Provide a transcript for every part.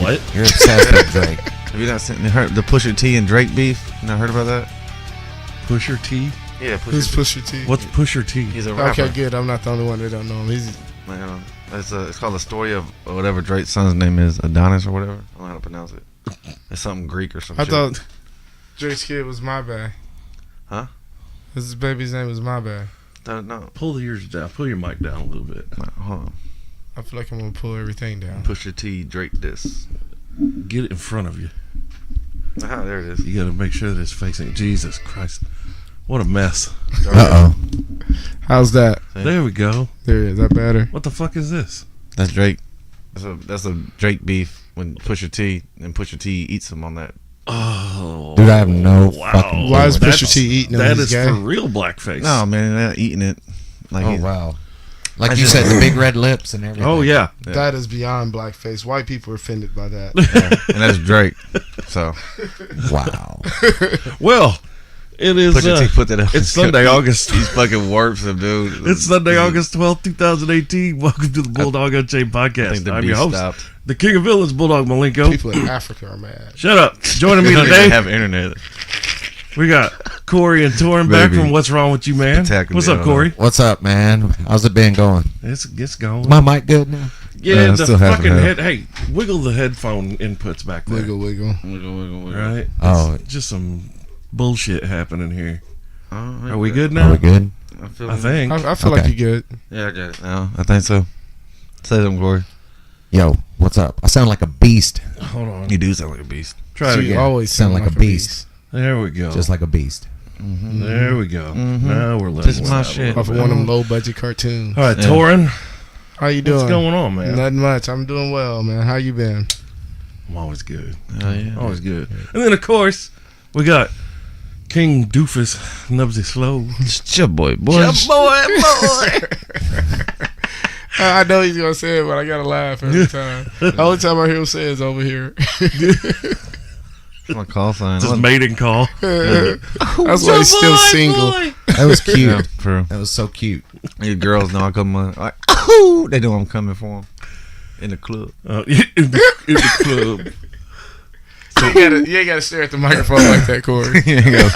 What? You're obsessed with Drake. Have you not heard the Pusha T and Drake beef? You not heard about that? Pusher T? Yeah, Who's Pusha T? What's Pusher T? He's a rapper. Okay, good. I'm not the only one that don't know him. He's It's called The Story of whatever Drake's son's name is, Adonis or whatever. I don't know how to pronounce it. It's something Greek or something. I thought Drake's kid was My Bad. Huh? His baby's name was My Bad. No. Pull the ears down. Pull your mic down a little bit. No, hold on. I feel like I'm gonna pull everything down. Pusha T, Drake this. Get it in front of you. There it is. You got to make sure that it's facing. Jesus Christ. What a mess. Uh-oh. How's that? There we go. There it is. That better? What the fuck is this? That's Drake. That's a Drake beef when Pusha T eats him on that. Oh. Dude, I have no fucking. Why is That's- Pusha T eating him? That He's is gay? for real blackface. No, man, they're not eating it. Like Oh, wow. Like I you just- said, the big red lips and everything. Oh, yeah. That is beyond blackface. White people are offended by that. and that's Drake. So Wow. Well, it is. Pusha T put that up. It's Sunday, August. He's fucking warps him, dude. It's Sunday, August 12th, 2018. Welcome to the Bulldog Unchained I podcast. think the I'm your beef host, stopped. the king of villains, Bulldog Malenko. People in Africa are mad. Shut up. Joining They me don't even today, have internet. we got Corey and Toran back Baby. from What's Wrong With You, Man. Spectacular. What's up, Corey? What's up, man? How's it been going? It's going. Is my mic good now? Yeah, I the still haven't fucking had- head. Hey, wiggle the headphone inputs back there. Wiggle, wiggle. Right? Oh. It's just some bullshit happening here. Oh, Are we good now? Are we good? I think. I feel Okay. like you're good. Yeah, I got it now. I think so. Say something, Corey. Yo, what's up? I sound like a beast. Hold on. You do sound like a beast. Try it You again. always Sound like a beast. There we go. Just like a beast. There we go. Now we're living. This is my shit. Off of one of them low budget cartoons. All right, Yeah. Toran, How you doing? what's going on, man? Nothing much. I'm doing well, man. How you been? I'm always good. Oh, yeah. Always good. And then, of course, we got King Doofus Knubsie Slow. It's your boy, boy. I know he's gonna say it, but I gotta laugh every time. The only time I hear him say it is over here. My call sign. It's his mating call. That's why he's still single. That was cute. Yeah, true. That was so cute. Your girls know I come on. Like, oh, they know I'm coming for them in the club. In the club. You ain't gotta stare at the microphone like that, Corey. You go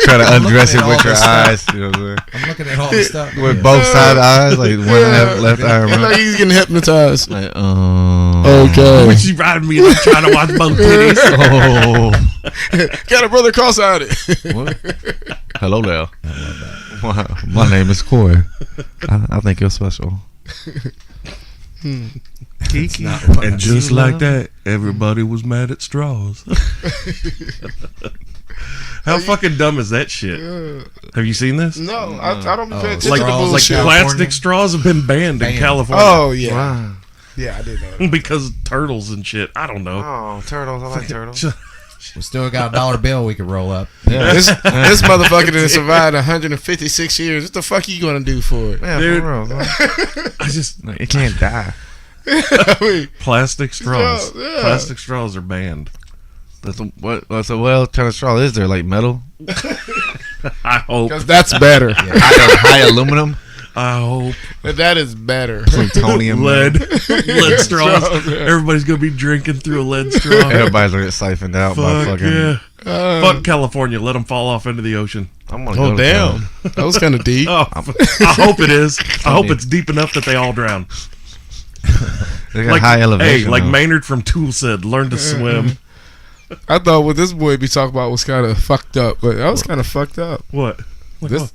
try to undress it all with your this stuff. eyes. You know what I'm saying? I'm looking at all this stuff. With both side eyes, like one left eye, It's like right. he's getting hypnotized. Like, Okay. When she riding me, I'm trying to watch both titties. Oh. Got a brother cross-eyed. What? Hello there. My name is Corey. I think you're special. Kiki. And just like that, everybody was mad at straws. How fucking dumb is that shit? Have you seen this? No, I don't pay attention Like, to straws, bullshit. like California? plastic straws have been banned in Banned. California. Oh yeah, Wow. yeah, I did know that. Because of turtles and shit. I don't know. Oh, turtles. I like turtles. We still got a dollar bill we could roll up. Yeah. This motherfucker that survived 156 years. What the fuck you gonna do for it? Yeah, Dude. for real, man. I just Like, it can't die. I mean, plastic straws. Straws, yeah. Plastic straws are banned. What kind of straw is there? Like metal? I hope. because that's better. High aluminum? I hope. That is better. Plutonium? Lead straws. Straws, yeah. Everybody's gonna be drinking through a lead straw. Everybody's gonna get siphoned out by Fuck fucking. yeah. Fuck California. Let them fall off into the ocean. I'm gonna Oh go to damn, town. that was kind of deep. Oh, I hope it is. I hope it's deep enough that they all drown. They got Like high elevation. Hey, like though. Maynard from Tool said, learn to swim. I thought what this boy be talking about was kind of fucked up, but that was kind of fucked up. What? Like This,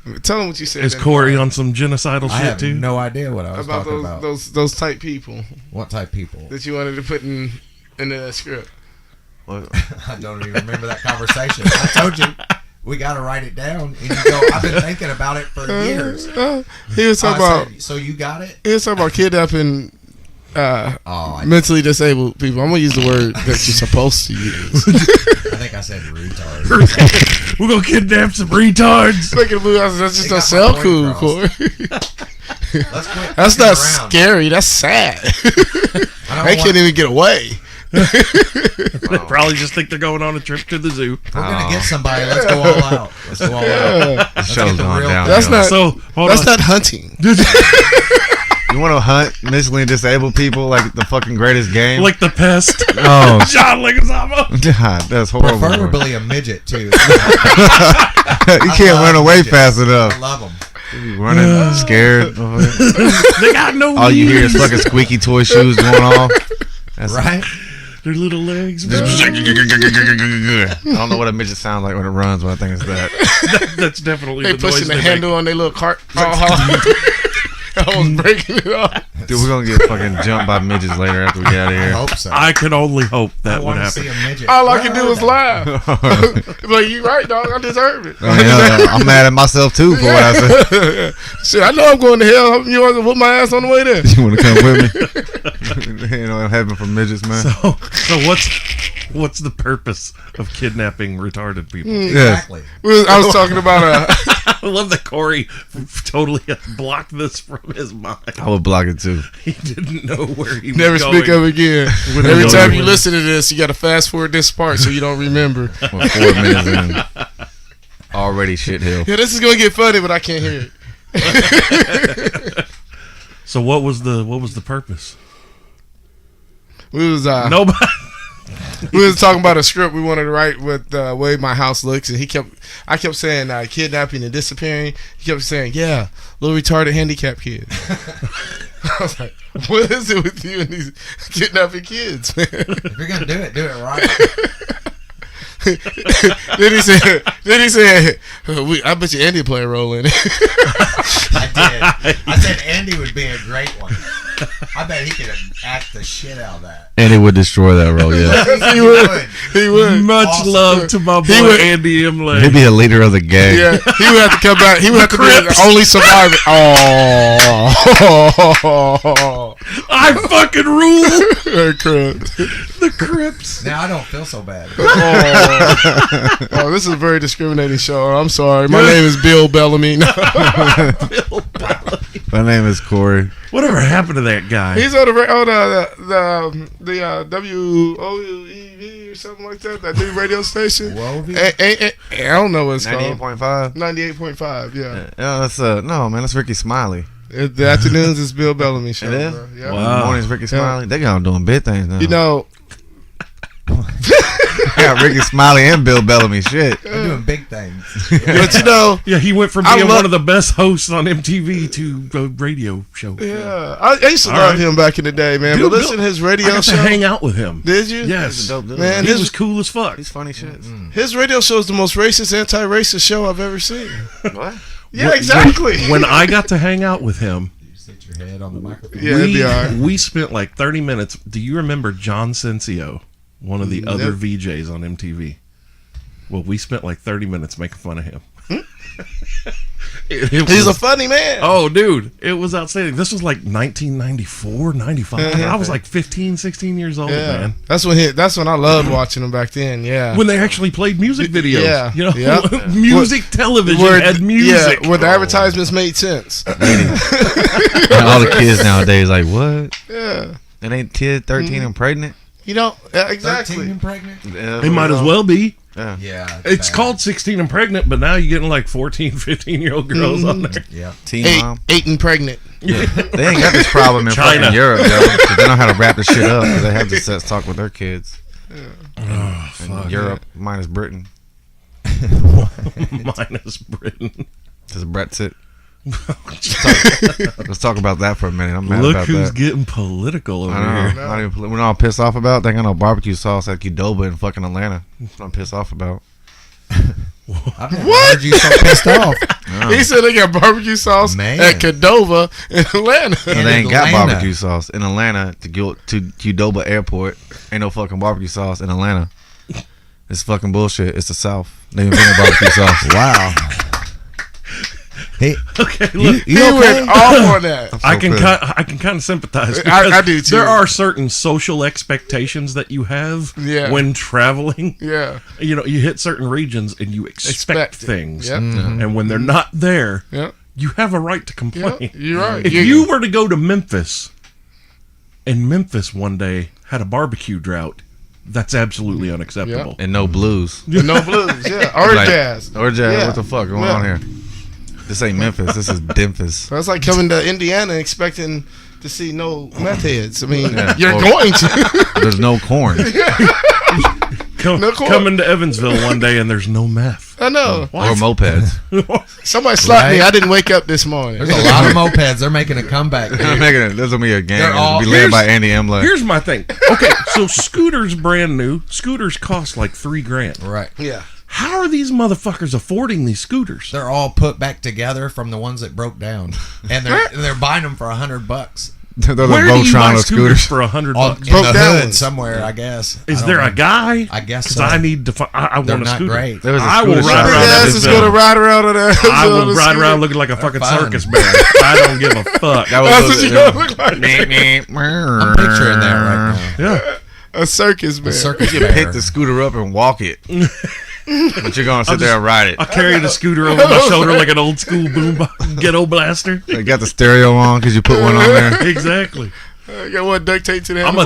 what? tell him what you said. Is then. Corey on some genocidal I shit have too? no idea what I was about talking about. those type people What type people? that you wanted to put in the script? What? I don't even remember that conversation. I told you we got to write it down. And you go, I've been thinking about it for years. He was talking I about said, so you got it? he was talking about kidnapping Oh, mentally disabled people. I'm gonna use the word that you're supposed to use. I think I said retard. We're gonna kidnap some retards. Making a movie, that's just They don't got my sound point cool, across. Corey. Let's quit. That's fucking not around. scary. That's sad. I don't They want- can't even get away. They probably just think they're going on a trip to the zoo. We're gonna get somebody. Let's go all out. Let's go all out. The show's get the going real- down. That's not. So hold That's on. not hunting. You want to hunt mentally disabled people like the fucking greatest game? Like the pest. Oh, John Leguizamo. God, that's horrible. Preferably a midget too. You can't run away fast I enough. love them. You running scared. They got no All you hear knees. is fucking squeaky toy shoes going off. That's Right? Their little legs. I don't know what a midget sounds like when it runs, but I think it's that. That's definitely They the pushing noise the they handle on their little cart. Almost breaking it off. Dude, we're gonna get fucking jumped by midgets later after we get out of I here. hope so. I can only hope that I would want to happen. see a midget. All I can do is laugh. Like, you right, dog. I deserve it. I mean, I'm mad at myself too for what I said. Shit, I know I'm going to hell. You want to whoop my ass on the way there? You want to come with me? You know, heaven for midgets, man. So what's the purpose of kidnapping retarded people? Exactly. I was talking about I love that Corey totally blocked this from his mind. I would block it too. He didn't know where he was never going. speak of it again. With Every no time you way. listen to this, you got to fast forward this part so you don't remember. Well, 4 minutes in, already shit hill. Yeah, this is gonna get funny, but I can't hear it. So what was the purpose? We was Nobody. we was talking about a script we wanted to write with the way my house looks, and I kept saying kidnapping and disappearing. He kept saying, "Yeah, little retarded handicapped kid." I was like, "What is it with you and these kidnapping kids, man?" If you're gonna do it right. then he said, I bet you Andy play a role in it. I did. I said Andy would be a great one. I bet he could act the shit out of that. And it would destroy that role, yeah. He would. He would. Much Awesome. love to my boy He would- Andy Imlay. He'd be a leader of the gang. Yeah, he would have to come back. He would have to be the Crips. only survivor. Oh, I fucking rule. Crips. The Crips. Now I don't feel so bad. Oh, this is a very discriminating show. I'm sorry. My name is Bill Bellamy. Bill Bellamy. My name is Corey. Whatever happened to that guy? He's on the WOEV or something like that. That new radio station. Whoa, I don't know what it's called. 98.5. 98.5. Yeah. Yeah, that's no man. That's Ricky Smiley. The afternoons is Bill Bellamy show. It is? Bro. Yeah. Wow. The mornings Ricky Smiley. They got doing big things now. You know, got Ricky Smiley and Bill Bellamy. Shit. They're doing big things. but you know, Yeah, he went from I being love- one of the best hosts on MTV to a radio show. yeah, I used to All love right. him back in the day, man. Dude, but listen to his I radio got show. to hang out with him. Did you? He's Yes, a dope dude. Man, he his- was cool as fuck. He's funny shit. His radio show is the most racist, anti-racist show I've ever seen. What? Yeah, exactly. When I got to hang out with him, You sit your head on the microphone. Yeah, it'd be all right. we spent like 30 minutes. Do you remember John Sensio, one of the other VJs on MTV? Well, we spent like 30 minutes making fun of him. It He's a was- funny man. Oh, dude, it was outstanding. This was like 1994, 95. Uh-huh. I was like 15, 16 years old, yeah, man. that's when I loved watching him back then. Yeah, When they actually played music videos. Yeah, You know, yeah. music television had music. Yeah, where the advertisements made sense. And all the kids nowadays like, what? Yeah, It ain't kid 13 and pregnant? you know, yeah, 13 exactly. and pregnant? Yeah, They might as well be. Yeah. Yeah. It's bad. called 16 and Pregnant, but now you're getting like 14, 15-year-old girls on there. Yeah. Teen Eight, mom. 8 and pregnant. Yeah. They ain't got this problem in China. fucking Europe, yo. 'Cause they know how to wrap the shit up. 'Cause they have the sex talk with their kids. Oh, In fuck. Europe, minus Britain. Minus Britain. Just Brexit. Let's talk about that for a minute. I'm mad Look about who's that. getting political over I know. here. Not even, we're all pissed off about. They ain't got no barbecue sauce at Qdoba in fucking Atlanta. That's what I'm pissed off about. I've never heard you so pissed off. No. He said they got barbecue sauce Man. at Qdoba in Atlanta. In They ain't got Atlanta. barbecue sauce in Atlanta to go to Qdoba Airport. Ain't no fucking barbecue sauce in Atlanta. It's fucking bullshit. It's the South. They invented barbecue sauce. Wow. Hey, Okay, look. He went off on that. I can pissed. I can kind of sympathize. I because do, too. There are certain social expectations that you have Yeah. when traveling. Yeah. You know, you hit certain regions and you expect it. things, Yep. and when they're not there, Yep. you have a right to complain. Yep. You're right. If you were to go to Memphis, and Memphis one day had a barbecue drought, that's absolutely unacceptable. And no blues. no blues, yeah, or Like- jazz. Or jazz. Yeah. What the fuck going Yeah. on here? This ain't Memphis. This is Dimphis. That's like coming to Indiana and expecting to see no meth heads. I mean, Yeah. you're Or- going to. There's no corn. No corn. Come into Evansville one day and there's no meth. I know. Or mopeds. Somebody slapped me. Right. I didn't wake up this morning. There's a lot of mopeds. They're making a comeback. I'm making it. There's gonna be a gang. They're all- It'll be led by Andy Emler. Here's my thing. Okay, so scooters brand new. Scooters cost like $3,000. Right. Yeah. How are these motherfuckers affording these scooters? They're all put back together from the ones that broke down, and they're buying them for $100. They're the Where do you buy Voltron scooters scooters. for $100? On, in Broke the down hood ones. somewhere, I guess. Is I there don't a know. guy? I guess Because so. I need to. I They're want a not scooter. great. There was a I will scooter ride shop. around Big that ass is bitch. gonna ride around on that. I will on the ride scooter. around looking like a fucking fun. circus bear. I don't give a fuck. That That's was what you gonna look like. I'm picturing that right now. Yeah. A circus man. A circus You bear. pick the scooter up and walk it. But you're gonna sit there and ride it. I carry the scooter over my shoulder like an old school ghetto blaster. They got the stereo on because you put one on there. Exactly. I got one duct tape to the I'm handlebar.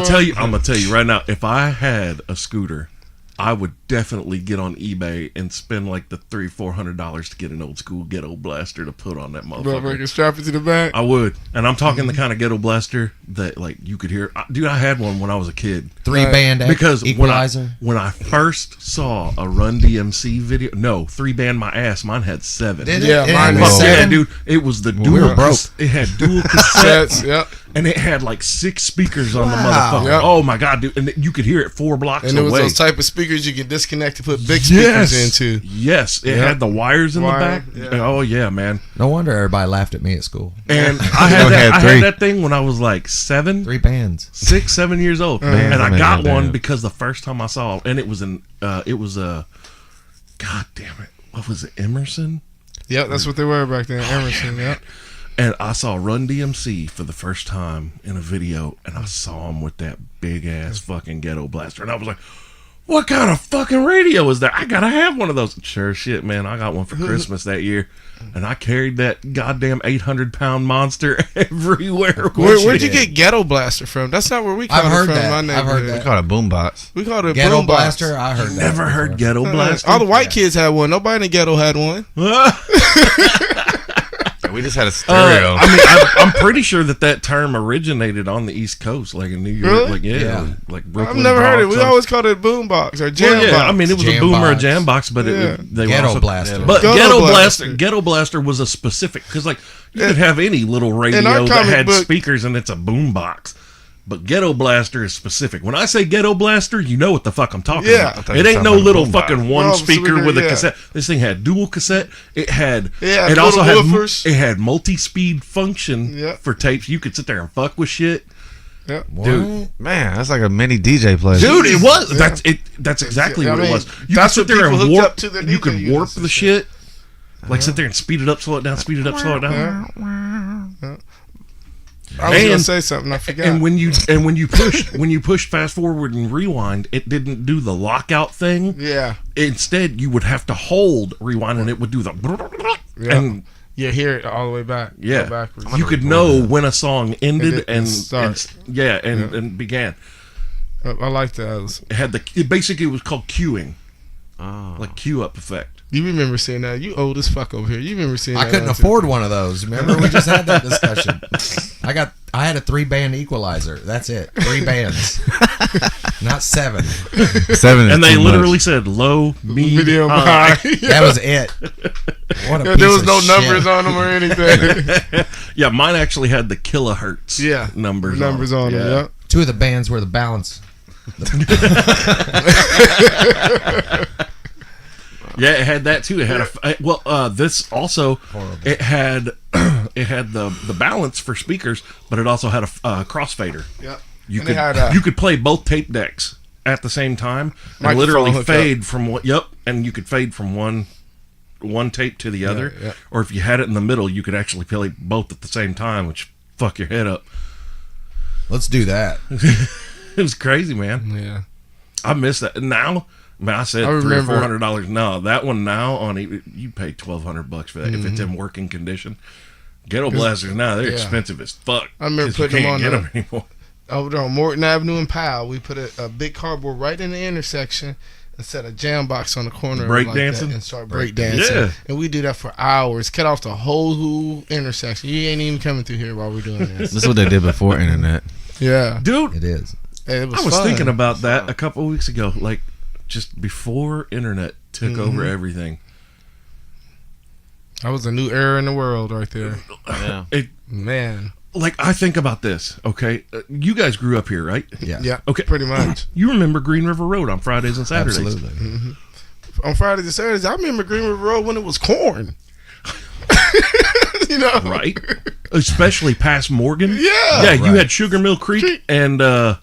gonna tell you right now. If I had a scooter, I would definitely get on eBay and spend like the $300-$400 to get an old school ghetto blaster to put on that motherfucker. Motherfucker, strap it to the back. I would, and I'm talking the kind of ghetto blaster that like you could hear. Dude, I had one when I was a kid. 3-band Because equalizer. when I first saw a Run DMC video, no, 3-band my ass. Mine had 7. Did Yeah, it? mine It was Fuck had yeah, 7? dude! It was the dual. we were broke. It had dual cassette, Sets, yep. and it had like 6 speakers on the Wow. motherfucker. Yep. Oh my god, dude! And you could hear it 4 blocks And there was away. those type of speakers you could disconnect to put big speakers into. Yes, it Yep. had the wires in Wire, the back. yeah. Oh yeah, man! No wonder everybody laughed at me at school. And I Only had had I 3. had that thing when I was like 7. 3 bands. 6, 7 years old, Man, and I man, got man. one because the first time I saw it, and it was god damn it, what was it, Emerson? Yep, that's what they were back then. Emerson, yep. And I saw Run DMC for the first time in a video, and I saw him with that big ass fucking ghetto blaster, and I was like, what kind of fucking radio is that? I gotta have one of those. Sure shit, man. I got one for Christmas that year, and I carried that goddamn 800-pound monster everywhere. Where'd you get Ghetto Blaster from? That's not where we called I've it heard from. that. My I've neighborhood. heard We call it boombox. We called it Ghetto Boombox. blaster. I heard that. Never heard ghetto blaster? All the white kids had one. Nobody in the ghetto had one. We just had a stereo. I mean, I'm pretty sure that term originated on the East Coast, like in New York, Really? like Yeah. like I've Brooklyn. never heard it. Bronx, We always called it Boombox or Jam well, yeah, Box. I mean, it was Jam a boom or a box. jam box, but Yeah. they were Ghetto also, blaster. But Ghetto ghetto blaster was a specific because like you could have any little our radio that comic had book- speakers and it's a boom box. But ghetto blaster is specific. When I say ghetto blaster, you know what the fuck I'm talking Yeah. I about. thought you It were ain't talking no about little boom fucking box. one No, speaker speaker, with a yeah. cassette. This thing had dual cassette. It had Yeah, it also little had woofers. it had multi-speed function Yeah. for tapes. You could sit there and fuck with shit. Yep. What? Man, that's like a mini DJ player. Dude, it was. Yeah. That's it. That's exactly I what mean, it was. You that's could sit what there people and hooked warp. up to their You DJ could warp units the and shit. Like sit there and speed it up, slow it down, speed it up, slow it down. I was gonna And- say something. I forgot. And when you push fast forward and rewind, it didn't do the lockout thing. yeah, Instead, you would have to hold rewind, and it would do the. Yeah. And you hear it all the way back. yeah, Go backwards. you could know when a song ended And and and began. I like those. It had it basically was called queuing, Oh. like queue up effect. You remember seeing that? You old as fuck over here. You remember seeing that? I couldn't don't you? afford one of those. Remember, we just had that discussion. I had a 3-band equalizer. That's it. 3 bands, not 7. 7 is And they too literally much. said low, Medium, medium, high. high. That was it. What a Yeah, piece there was of no shit. numbers on them or anything. Yeah, mine actually had the kilohertz. Yeah, numbers. numbers on them. Yeah. 2 of the bands were the balance. Yeah, it had that too. It had this also it had the balance for speakers, but it also had a crossfader. Yeah. You And could it had, you could play both tape decks at the same time and Microphone literally hooked fade from what. Yep, and you could fade from one tape to the other, yeah. or if you had it in the middle, you could actually play both at the same time, which fuck your head up. Let's do that. It was crazy, man. Yeah. I miss that now. Man, I said I $300 or remember- $400. No, that one now you pay $1,200 for that if it's in working condition. Ghetto blasters now they're yeah. expensive as fuck. I remember 'cause you putting them can't on get the- them anymore. Over there on Morton Avenue in Powell, we put a big cardboard right in the intersection. and set a jam box on the corner Break like dancing? that and start break dancing. Yeah. And we do that for hours. Cut off the whole intersection. You ain't even coming through here while we're doing this. This is what they did before internet. Yeah. Dude, It is. It I was fun. thinking about that a couple of weeks ago, like just before internet took over everything. That was a new era in the world right there. Yeah. Man. Like, I think about this, okay? You guys grew up here, right? Yeah. Yeah. Okay. Pretty much. You remember Green River Road on Fridays and Saturdays. Absolutely. On Fridays and Saturdays, I remember Green River Road when it was corn. You know? Right? Especially past Morgan. Yeah. Yeah, you Right. had Sugar Mill Creek and the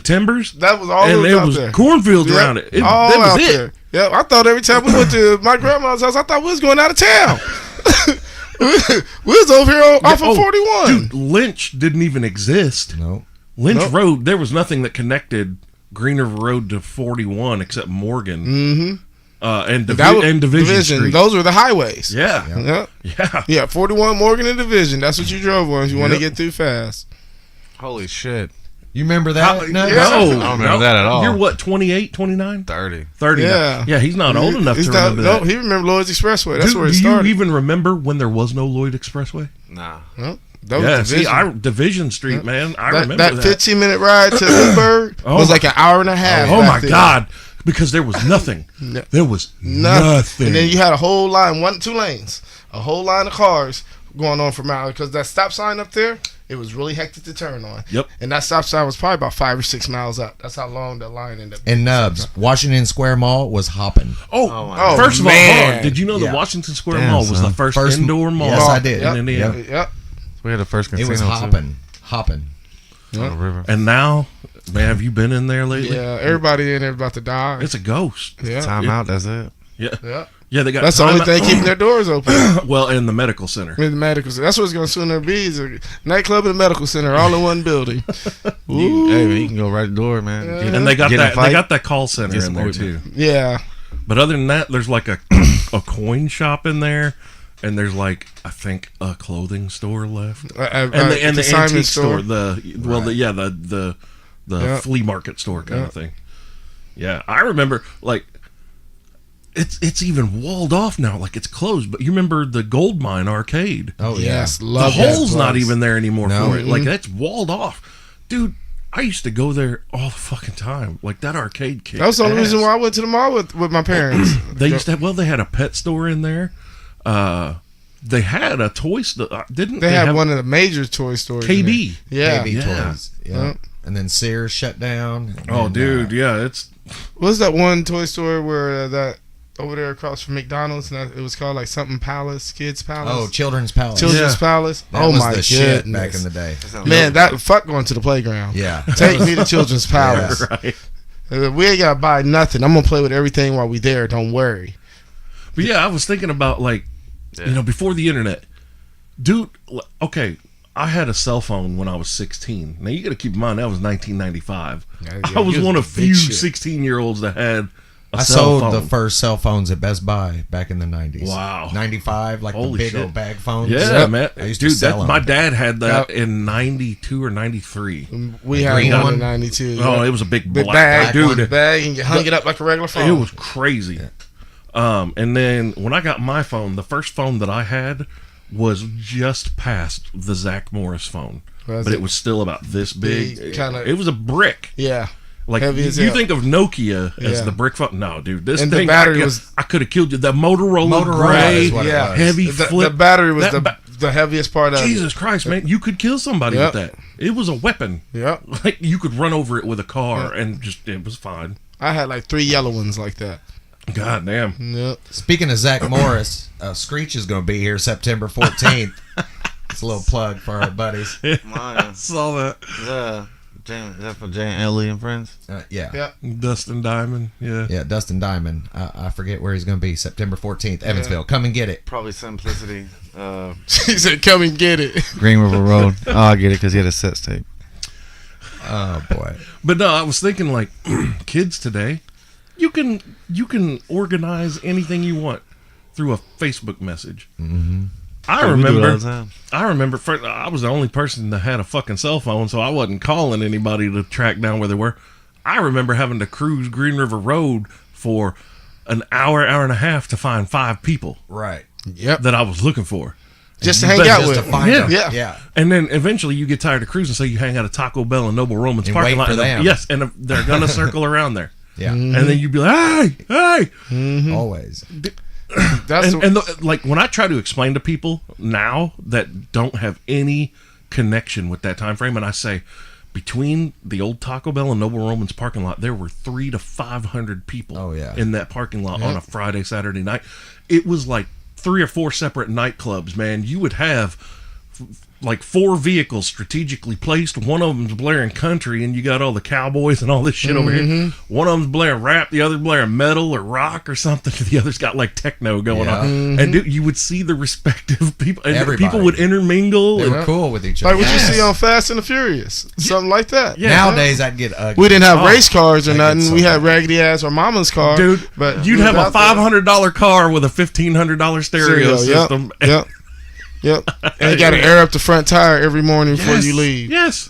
Timbers. That was all and that was there out was there. cornfields Yep. around it. All That was out it. there. Yeah, I thought every time we went to my grandma's house, I thought we was going out of town. We was over here off of 41. Dude, Lynch didn't even exist. No. Lynch Nope. Road, there was nothing that connected Green River Road to 41 except Morgan. Mm-hmm. And, That was and Division Street. Those were the highways. Yeah. Yeah. Yeah. Yeah, 41 Morgan and Division. That's what you drove on if you want to Yep. get through fast. Holy shit. You remember that? No. yeah. No. I don't remember that at all. You're what, 28, 29? 30. 30. Yeah. Yeah, he's not old enough He's to not- remember no, that. he remembered Lloyd's Expressway. That's Do where it you started. even remember when there was no Lloyd Expressway? Nah. Well, that was Yeah, Division. see, Division Street, man. I that, remember that. 15-minute ride to Newburgh Oh was my- like an hour and a half. Oh back my then. God. Because there was nothing. No. There was Nothing. nothing. And then you had a whole line, 2 lanes, a whole line of cars going on for miles because that stop sign up there, it was really hectic to turn on. Yep. And that stop sign was probably about 5 or 6 miles up. That's how long that line ended up. And Nubs, Washington Square Mall was hopping. Oh, my first of all, man. hold on. Did you know Yeah. the Washington Square Damn, Mall was son. the first First- indoor mall Yes, I did. in Indiana? Yep. We had the first It casino was too. hopping. On the river. And now, man, have you been in there lately? Yeah, everybody in there about to die. It's a ghost. Yeah. Time out, that's it. Yeah. Yeah. Yeah, they got That's the only time thing keeping their doors open. Well, in the medical center. In the medical center. That's what it's going to sooner be is a nightclub and a medical center all in one building. Hey, man, you can go right to the door, man. Yeah. Get- And they got get in a that. They fight. got that call center Get in some there ointment. too. Yeah. But other than that, there's like a coin shop in there, and there's like I think a clothing store left, and the consignment antique store. The Yeah. flea market store kind Yeah. of thing. Yeah, I remember like it's even walled off now, like it's closed. But you remember the Gold Mine arcade? Oh, Yes, The love that hole's not place. even there anymore No. for it. Like Mhm. that's walled off, dude. I used to go there all the fucking time. Like that arcade kicked That was the only ass. reason why I went to the mall with my parents. They used to have, they had a pet store in there. They had a toy store. Didn't They had have one of the major toy stores. in KB? there. Yeah. KB Yeah. Toys. Yeah. And then Sears shut down. Oh, And, dude, yeah, it's What was that one toy store where that over there across from McDonald's? And it was called like something Palace, Kids Palace. Oh, Children's Palace. Children's Yeah. Palace. That oh was my the goodness. shit back in the day. Man, that fuck going to the playground. Yeah. Take me to Children's Palace. right. We ain't gotta buy nothing. I'm gonna play with everything while we there. Don't worry. But yeah, I was thinking about like, before the internet, dude. Okay, I had a cell phone when I was 16. Now you got to keep in mind that was 1995. Yeah, I was you one was of big few shit. 16-year-olds that had a I cell sold phone. the first cell phones at Best Buy back in the 90s. Wow. 95, like Holy the big shit. old bag phones. Yeah, Yep. man. I used to Dude, sell 'em. my dad had that Yep. in 92 or 93. We had green one one? in '92. Oh, it was a big big black bag, dude. bag, and you hung it up like a regular phone. It was crazy. And then when I got my phone, the first phone that I had was just past the Zach Morris phone, Was but it? it was still about this big. Big, kinda- It was a brick. Yeah. Like Heavy you, as you hell. think of Nokia as Yeah. the brick phone? No, dude. This And the thing, battery was- I could have killed you. The Motorola Motorola gray, is what it Yeah. was. heavy The flip. battery was That the heaviest part of Jesus Christ, man! You could kill somebody Yep. with that. It was a weapon. it. Yep. Like you could run over it with a car and just it was fine. I had like 3 yellow ones like that. God damn. Yep. Speaking of Zach Morris, Screech is going to be here September 14th. It's a little plug for our buddies. Mine. Saw that. Is that for Jay and Ellie and friends? Yeah. Yeah. Dustin Diamond. Yeah. Yeah, Dustin Diamond. I forget where he's going to be. September 14th, Evansville. Come and get it. Probably Simplicity. She said, "Come and get it." Green River Road. Oh, I get it because he had a sex tape. Oh, boy. But no, I was thinking like kids today, you can organize anything you want through a Facebook message. Mm-hmm. I We do it all remember. the time. I was the only person that had a fucking cell phone, so I wasn't calling anybody to track down where they were. I remember having to cruise Green River Road for an hour and a half to find 5 people Right. Yep. that I was looking for. Just to And hang you out Just with. to find Yeah. them. Yeah. Yeah. And then eventually you get tired of cruising, so you hang out at Taco Bell and Noble Roman's And parking wait lot. for and them. Yes, and they're gonna circle around there. Yeah. And then you'd be like, hey. Always. That's And like when I try to explain to people now that don't have any connection with that time frame, and I say between the old Taco Bell and Noble Roman's parking lot, there were 300 to 500 people Oh, yeah. in that parking lot on a Friday, Saturday night. It was like 3 or 4 separate nightclubs, man. You would have like 4 vehicles strategically placed. One of them's blaring country, and you got all the cowboys and all this shit over here. One of them's blaring rap, the other blaring metal or rock or something. The other's got like techno going Yeah. on. And dude, you would see the respective people, and Everybody. people would intermingle. They and- were cool with each other. like what Yes. you see on Fast and the Furious. Something like that. Yeah. Nowadays, I'd get ugly. We didn't have Oh, race cars or I get nothing. so We had mad. raggedy ass or mama's car. Dude, but you'd have a without that- $500 car with a $1,500 stereo system. Yep. Yep. And you got to air up the front tire every morning before you leave. Yes.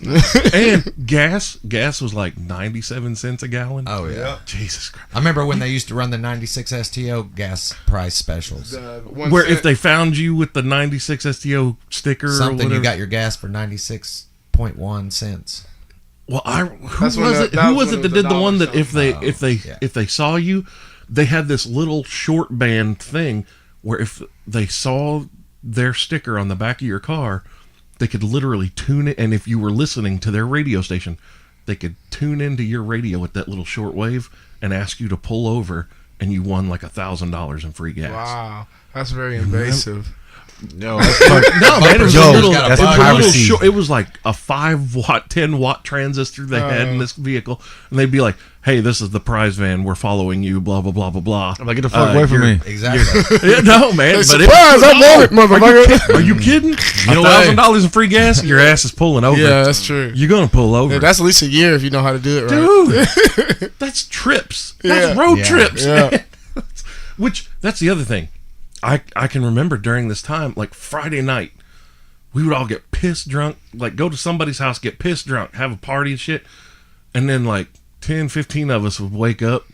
And gas was like 97 cents a gallon. Oh, yeah. Jesus Christ. I remember when they used to run the 96 STO gas price specials. Where if they found you with the 96 STO sticker or Something, whatever. you got your gas for 96.1 cents. Well, who That's when was the- it? that Who was was when it it that was did a the one dollar that something. if they saw you, they had this little short band thing where if they saw their sticker on the back of your car, they could literally tune it, and if you were listening to their radio station, they could tune into your radio with that little short wave and ask you to pull over, and you won like $1,000 in free gas. Wow. That's very invasive. Yo, that's fuck- No, man, it was Yo, a little, that's it was a little piracy. short. It was like a 5-watt, 10-watt transistor they had in this vehicle, and they'd be like, "Hey, this is the prize van. We're following you." Blah blah blah blah blah. I'm like, get the fuck away from you're- me. Exactly. Yeah, no, man. Hey, but surprise! I want it, motherfucker. Are you kidding? No way. $1,000 in free gas, your ass is pulling over. Yeah, that's true. You're gonna pull over, Yeah, that's at least a year if you know how to do it right. dude. That's trips. That's Yeah. road Yeah. trips. Yeah. Which that's the other thing. I can remember during this time, like Friday night, we would all get pissed drunk, like go to somebody's house, get pissed drunk, have a party and shit, and then like 10, 15 of us would wake up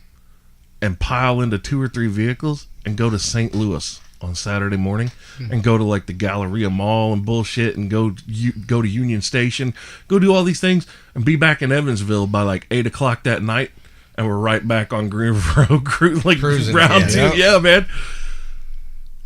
and pile into 2 or 3 vehicles and go to St. Louis on Saturday morning and go to like the Galleria Mall and bullshit and go to Union Station, go do all these things and be back in Evansville by like 8 o'clock that night, and we're right back on Green River Road, like Cruising round again. 2. Yeah, man.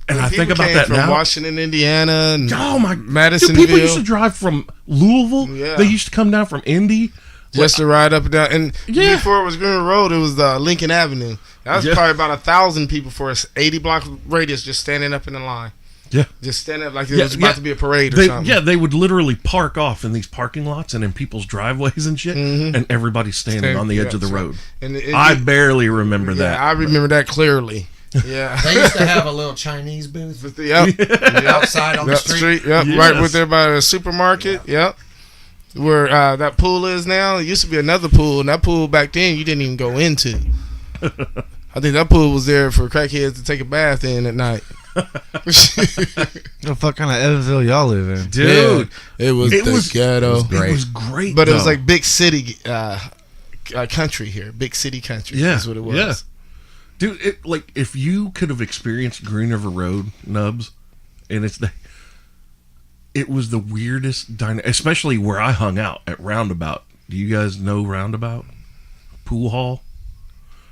And I think People about came that from now. Washington, Indiana, and Oh my! Madisonville. Dude, people used to drive from Louisville. Yeah. They used to come down from Indy. just to ride up and down. And Yeah. before it was Green Road, it was Lincoln Avenue. That was Yeah. probably about 1,000 people for an 80-block radius just standing up in the line. Yeah. Just standing up like it Yeah, was about yeah. to be a parade or something. Yeah, they would literally park off in these parking lots and in people's driveways and shit, and everybody's standing on the edge of the so- road. And I barely remember yeah, that. I remember that clearly. Yeah. They used to have a little Chinese booth Yep. outside on the Yep, street. Yep. Yes. Right with there by the supermarket. Yep. Where that pool is now. It used to be another pool, and that pool back then you didn't even go into. I think that pool was there for crackheads to take a bath in at night. The fuck kind of Evansville y'all live in? Dude, Yeah, it was it the was ghetto. it was great. But it was though. like big city country here. Big city country. Yeah, That's what it was. yeah. Dude, it, like if you could have experienced Green River Road, Nubs, and it was the weirdest especially where I hung out at Roundabout. Do you guys know Roundabout? Pool Hall?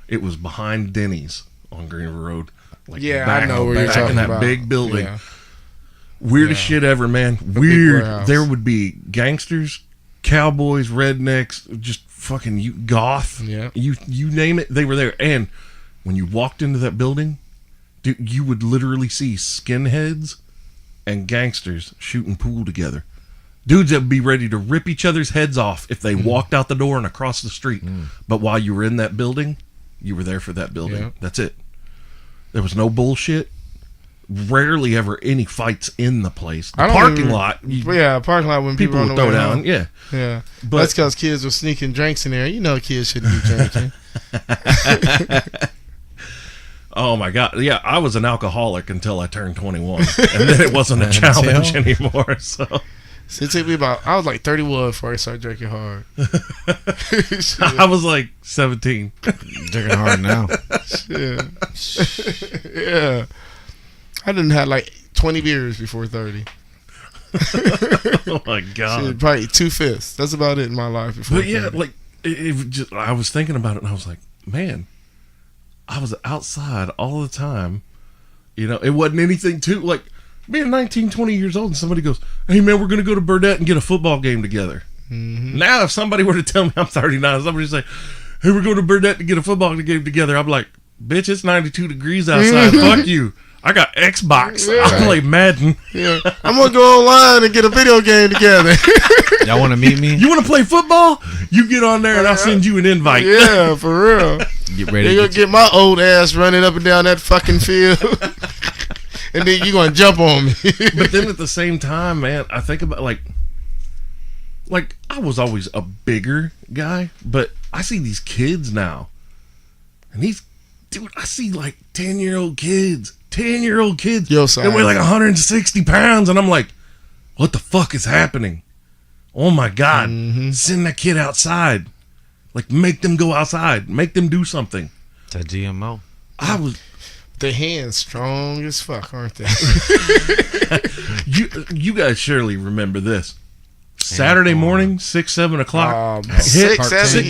It was behind Denny's on Green River Road. Like Yeah, back, I know where you're back talking in that about. big building. Yeah. Weirdest Yeah. shit ever, man. big Weird. warehouse. There would be gangsters, cowboys, rednecks, just fucking goth. Yeah. You name it, they were there. And when you walked into that building, dude, you would literally see skinheads and gangsters shooting pool together. Dudes that would be ready to rip each other's heads off if they walked out the door and across the street. But while you were in that building, you were there for that building. Yeah. That's it. There was no bullshit. Rarely ever any fights in the place. The I don't parking even- lot, Yeah, parking lot when people people would on the throw way down. home. Yeah. Yeah, But- that's because kids were sneaking drinks in there. You know, kids shouldn't be drinking. Oh my god. Yeah, I was an alcoholic until I turned 21. And then it wasn't a challenge anymore. So So it took me I was like 31 before I started drinking hard. I was like 17. Drinking hard now. Yeah. Yeah. I didn't have like 20 beers before 30. Oh my god. Shit, probably 2/5. That's about it in my life before. But yeah, 30. like it just, I was thinking about it and I was like, man, I was outside all the time. You know, it wasn't anything too like being 19, 20 years old and somebody goes, hey man, we're gonna go to Burdett and get a football game together. Mm-hmm. Now if somebody were to tell me I'm 39, somebody say, hey, we're going to Burdett to get a football game together, I'm like, bitch, it's 92 degrees outside. Fuck you. I got Xbox. Yeah. I play Madden. Yeah. I'm gonna go online and get a video game together. Y'all want to meet me? You want to play football? You get on there and I'll send you an invite. Yeah, for real. Get ready. They gonna get my old ass running up and down that fucking field. And then you gonna jump on me. But then at the same time, man, I think about like I was always a bigger guy, but I see these kids now. And dude, I see like 10-year-old kids. 10-year-old kids. Yo, they weigh like 160 pounds. And I'm like, what the fuck is happening? Oh my God. Mm-hmm. Send that kid outside. Like, make them go outside. Make them do something. It's a GMO. The hands strong as fuck, aren't they? You guys surely remember this. Saturday morning, 6, 7 o'clock. Six, 7.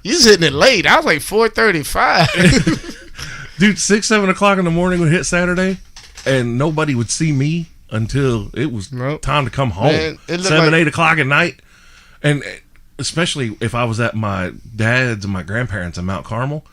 You was hitting it late. I was like 4:35. Dude, 6, 7 o'clock in the morning would hit Saturday, and nobody would see me until it was time to come home. Man, it looked 7, like- 8 o'clock at night. And especially if I was at my dad's and my grandparents in Mount Carmel,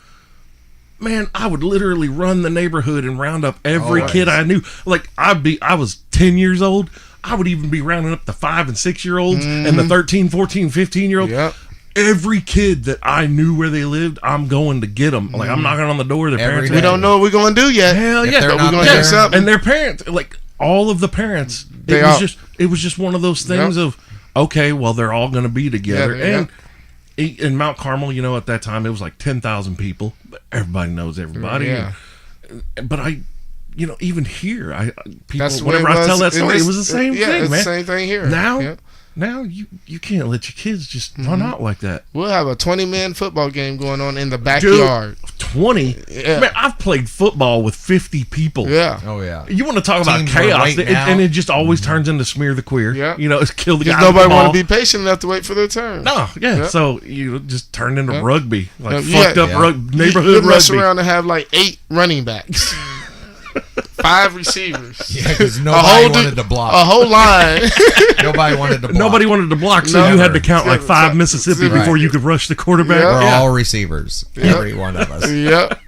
man, I would literally run the neighborhood and round up every kid I knew. Like, I was 10 years old. I would even be rounding up the 5 and 6 year olds and the 13, 14, 15 year olds. Yep. Every kid that I knew where they lived, I'm going to get them. Like, I'm knocking on the door. Their parents. We don't know what we're gonna do yet. Hell If yeah, they're but not we're gonna there- get something. And their parents, like all of the parents, it was just one of those things of, okay, well, they're all going to be together. Yeah, and in Mount Carmel, you know, at that time it was like 10,000 people. Everybody knows everybody. Yeah. But you know, even here, people, That's what whenever it I was tell that in story, this- it was the same yeah, thing, it's man. the same thing here. Now you can't let your kids just run out like that. We'll have a 20-man football game going on in the backyard. Dude, 20? Yeah. Man, I've played football with 50 people. Yeah. Oh yeah. You want to talk about Teams were chaos, waiting out. and it just always turns into smear the queer. Yeah. You know, it's kill the guy. Because nobody want want to be patient enough to wait for their turn. No, yeah. Yeah. So you just turned into rugby, like Yeah. fucked up Yeah. neighborhood You mess rugby. around and have like 8 running backs. 5 receivers. Yeah, because A nobody whole wanted to block. A whole line. Nobody wanted to block. Nobody wanted to block, so No. you had to count like 5 Right. Mississippi before you could rush the quarterback. Yeah. We're Yeah. all receivers. Every one of us. Yep.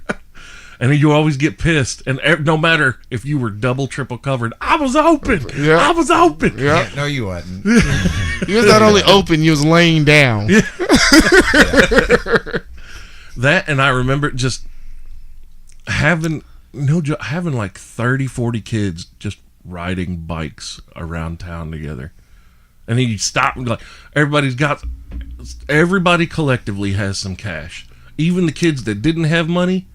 And then you always get pissed, and no matter if you were double, triple covered, I was open. Yeah. I was open. Yep. Yeah, no, you wasn't. You was not only open, you was laying down. Yeah. That, and I remember just having having like 30, 40 kids just riding bikes around town together. And then you stop and be like, everybody collectively has some cash. Even the kids that didn't have money,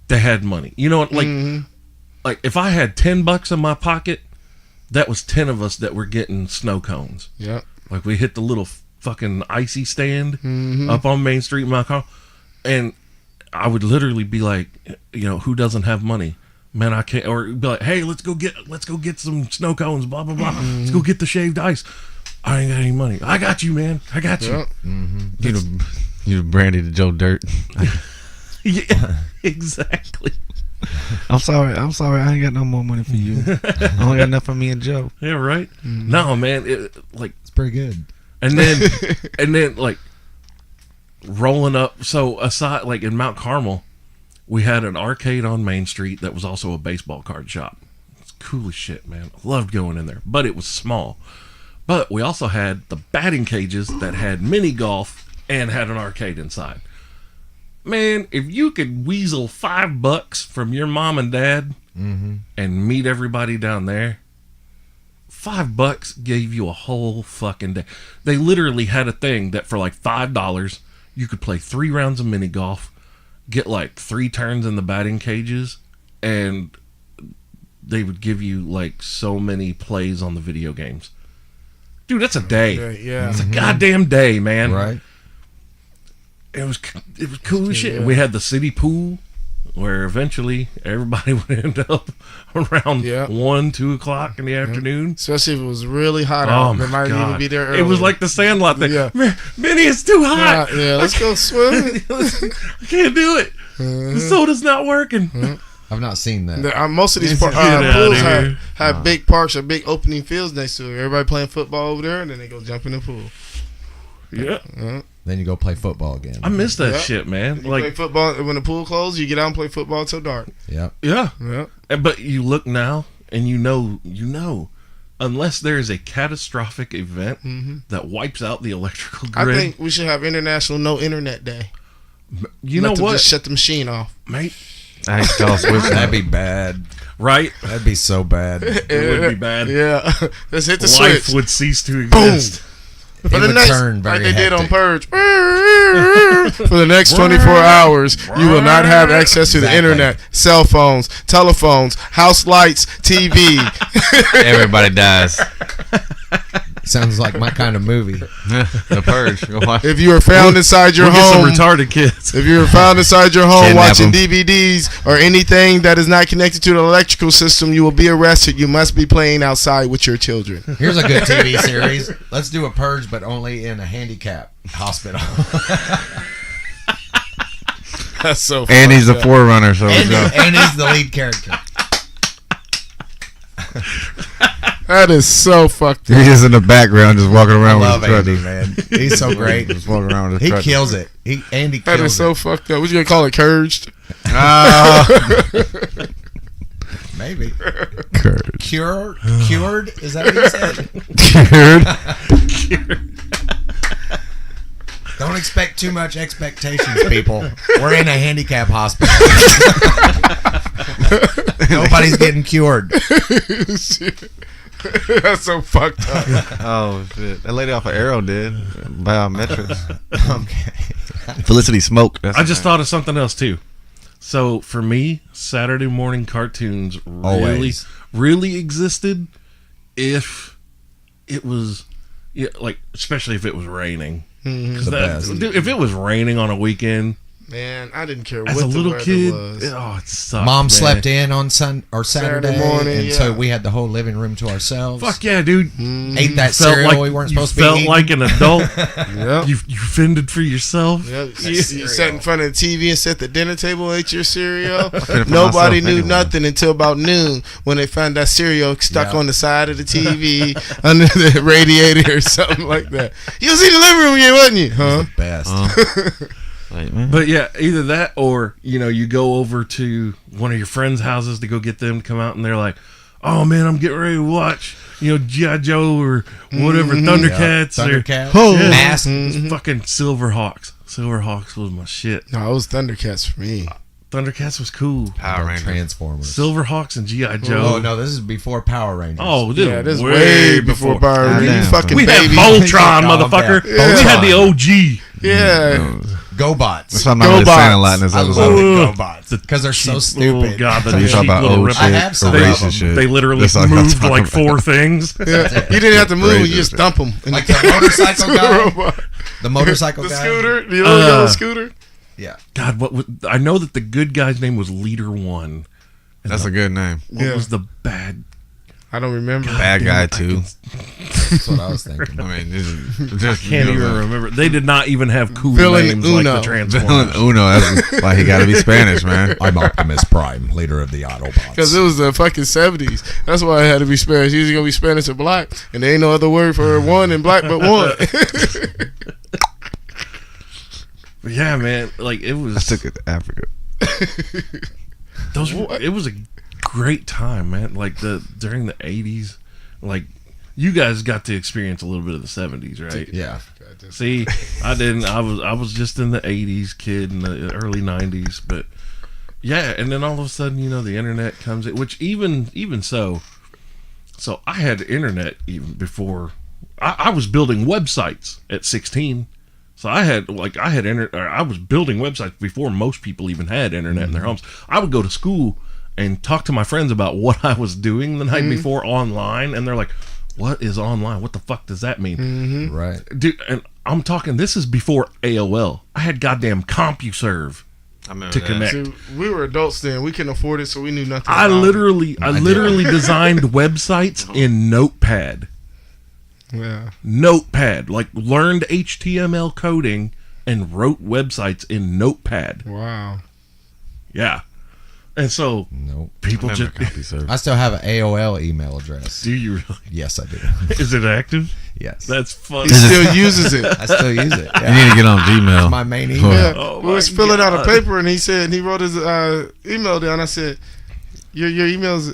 they had money. You know what? Like if I had $10 in my pocket, that was 10 of us that were getting snow cones. Yep. Like we hit the little fucking icy stand up on Main Street in my car, and I would literally be like, you know, who doesn't have money? Man, I can't. Or be like, hey, let's go get some snow cones. Blah blah blah. Let's go get the shaved ice. I ain't got any money. I got you, man. I got you. Yep. You Brandy the Joe Dirt. Yeah, exactly. I'm sorry. I ain't got no more money for you. I only got enough for me and Joe. Yeah, right. No, man. It's pretty good. And then like rolling up. So aside, like in Mount Carmel, we had an arcade on Main Street that was also a baseball card shop. It's cool as shit, man. I loved going in there, but it was small. But we also had the batting cages that had mini golf and had an arcade inside. Man, if you could weasel $5 from your mom and dad and meet everybody down there, $5 gave you a whole fucking day. They literally had a thing that for like $5, you could play 3 rounds of mini golf, get like 3 turns in the batting cages, and they would give you like so many plays on the video games. Dude, that's a day. Yeah. It's a goddamn day, man. Right. It was cool as shit. We had the city pool where eventually everybody would end up around 1, 2 o'clock in the afternoon. Especially if it was really hot Oh out. my They might God. even be there early. It was like the Sandlot thing. Yeah. Minnie, it's too hot. Yeah, let's go swim. I can't do it. The soda's not working. I've not seen that. Most of these Get pools outta here. have big parks or big opening fields next to it. Everybody playing football over there, and then they go jump in the pool. Yeah. Then you go play football again. I miss that shit, man. You play Like, football when the pool closes. You get out and play football till dark. Yep. yeah. Yeah. But you look now, and you know, unless there is a catastrophic event that wipes out the electrical I grid, think we should have International No Internet Day. you Let know them what, Just shut the machine off. mate? I ain't y'all switching. That'd be bad. Right? That'd be so bad. It would be bad. Yeah. Let's hit the Life switch. would cease to Boom. exist. It For the would next, turn very like they did on hectic. Purge. For the next 24 hours, you will not have access to the Exactly. internet, cell phones, telephones, house lights, TV. Everybody dies. Sounds like my kind of movie. The Purge. Go watch. If you are found inside your We'll get some home, retarded kids. if you're found inside your home Kidnap watching 'em. DVDs or anything that is not connected to the electrical system, you will be arrested. You must be playing outside with your children. Here's a good TV series. Let's do a purge, but only in a handicap hospital. That's so And funny. he's the forerunner, so and, go. and he's the lead character. That is so fucked up. He's just in the background, just walking I around love with his Andy, crutches. man. He's so great. Just walking around with his He crutches. kills it. Andy That kills is so it. fucked up. What you gonna call it? Curged? Maybe. Curd. Cured? Is that what you said? Curd. Don't expect too much expectations, people. We're in a handicap hospital. Nobody's getting cured. That's so fucked up. Oh shit! That lady off of Arrow did biometrics. Okay. Felicity Smoke. That's I her just name. thought of something else too. So for me, Saturday morning cartoons Always. really existed if it was, like, especially if it was raining. 'Cause The best. dude, if it was raining on a weekend, Man, I didn't care as what a the little weather kid, was. it sucked. Mom man. slept in on Saturday morning, and so we had the whole living room to ourselves. Fuck yeah, dude. Ate that Felt cereal like we weren't you supposed to be felt eating. like an adult. Yep. You fended for yourself. Yep. You sat in front of the TV and set the dinner table, ate your cereal. for Nobody myself knew anyway. nothing until about noon when they found that cereal stuck Yeah. on the side of the TV under the radiator or something like that. You was in the living room yet, wasn't you? Huh? The best. Like, man. But yeah, either that or, you go over to one of your friends' houses to go get them to come out and they're like, oh man, I'm getting ready to watch, G.I. Joe or whatever, Thundercats. Or, Thundercats. Yeah. Mask. It's fucking Silverhawks. Silverhawks was my shit. No, it was Thundercats for me. Thundercats was cool. Power Rangers. Transformers. Silverhawks and G.I. Joe. Oh no, this is before Power Rangers. Oh, this Yeah, this way, way before Power Rangers. You Damn. fucking We baby. had Voltron, Calm motherfucker. down. We had the Voltron. OG. Yeah. GoBots. So I'm not really saying a lot in this I episode. love the Ugh. GoBots because they're so Oh stupid. god, the So you cheap talk about little old rip- shit I have or some racist of shit. They literally That's all y'all moved talking like about. 4 things. Yeah. You didn't have to move. You Crazy just shit. dump them. Like the motorcycle guy. robot. The motorcycle The guy. scooter. The little yellow scooter. Yeah. God, I know that the good guy's name was Leader One. That's a good name. What Yeah. was the bad? I don't remember. Bad guy too. That's what I was thinking. I mean, this is just Can't even remember. They did not even have cool Villain names like Uno. the Transformers. Villain Uno. That's why he got to be Spanish, man. I'm Optimus Prime, leader of the Autobots. Because it was the fucking 70s. That's why it had to be Spanish. Usually going to be Spanish or black. And there ain't no other word for one in black but one. But yeah, man, like it I was. took it to Africa. It was a great time, man. Like during the 80s, like you guys got to experience a little bit of the 70s, right? Yeah. See, I didn't. I was just in the 80s kid in the early 90s, but yeah, and then all of a sudden, the internet comes in, which even so I had internet even before I was building websites at 16. So I was building websites before most people even had internet in their homes. I would go to school and talk to my friends about what I was doing the night before online, and they're like, what is online? What the fuck does that mean? Mm-hmm. Right. Dude, and I'm talking, this is before AOL. I had goddamn CompuServe I remember to that. connect. See, we were adults then. We couldn't afford it, so we knew nothing. I about literally designed websites in Notepad. it. Yeah. Notepad. Like, learned HTML coding and wrote websites in Notepad. Wow. Yeah. And so, Nope. people just... I still have an AOL email address. Do you really? Yes, I do. Is it active? Yes. That's funny. He still uses it. I still use it. You need to get on Gmail. It's my main email. Yeah. Oh we was my filling out a God. paper, and he said he wrote his email down. I said, "Your email's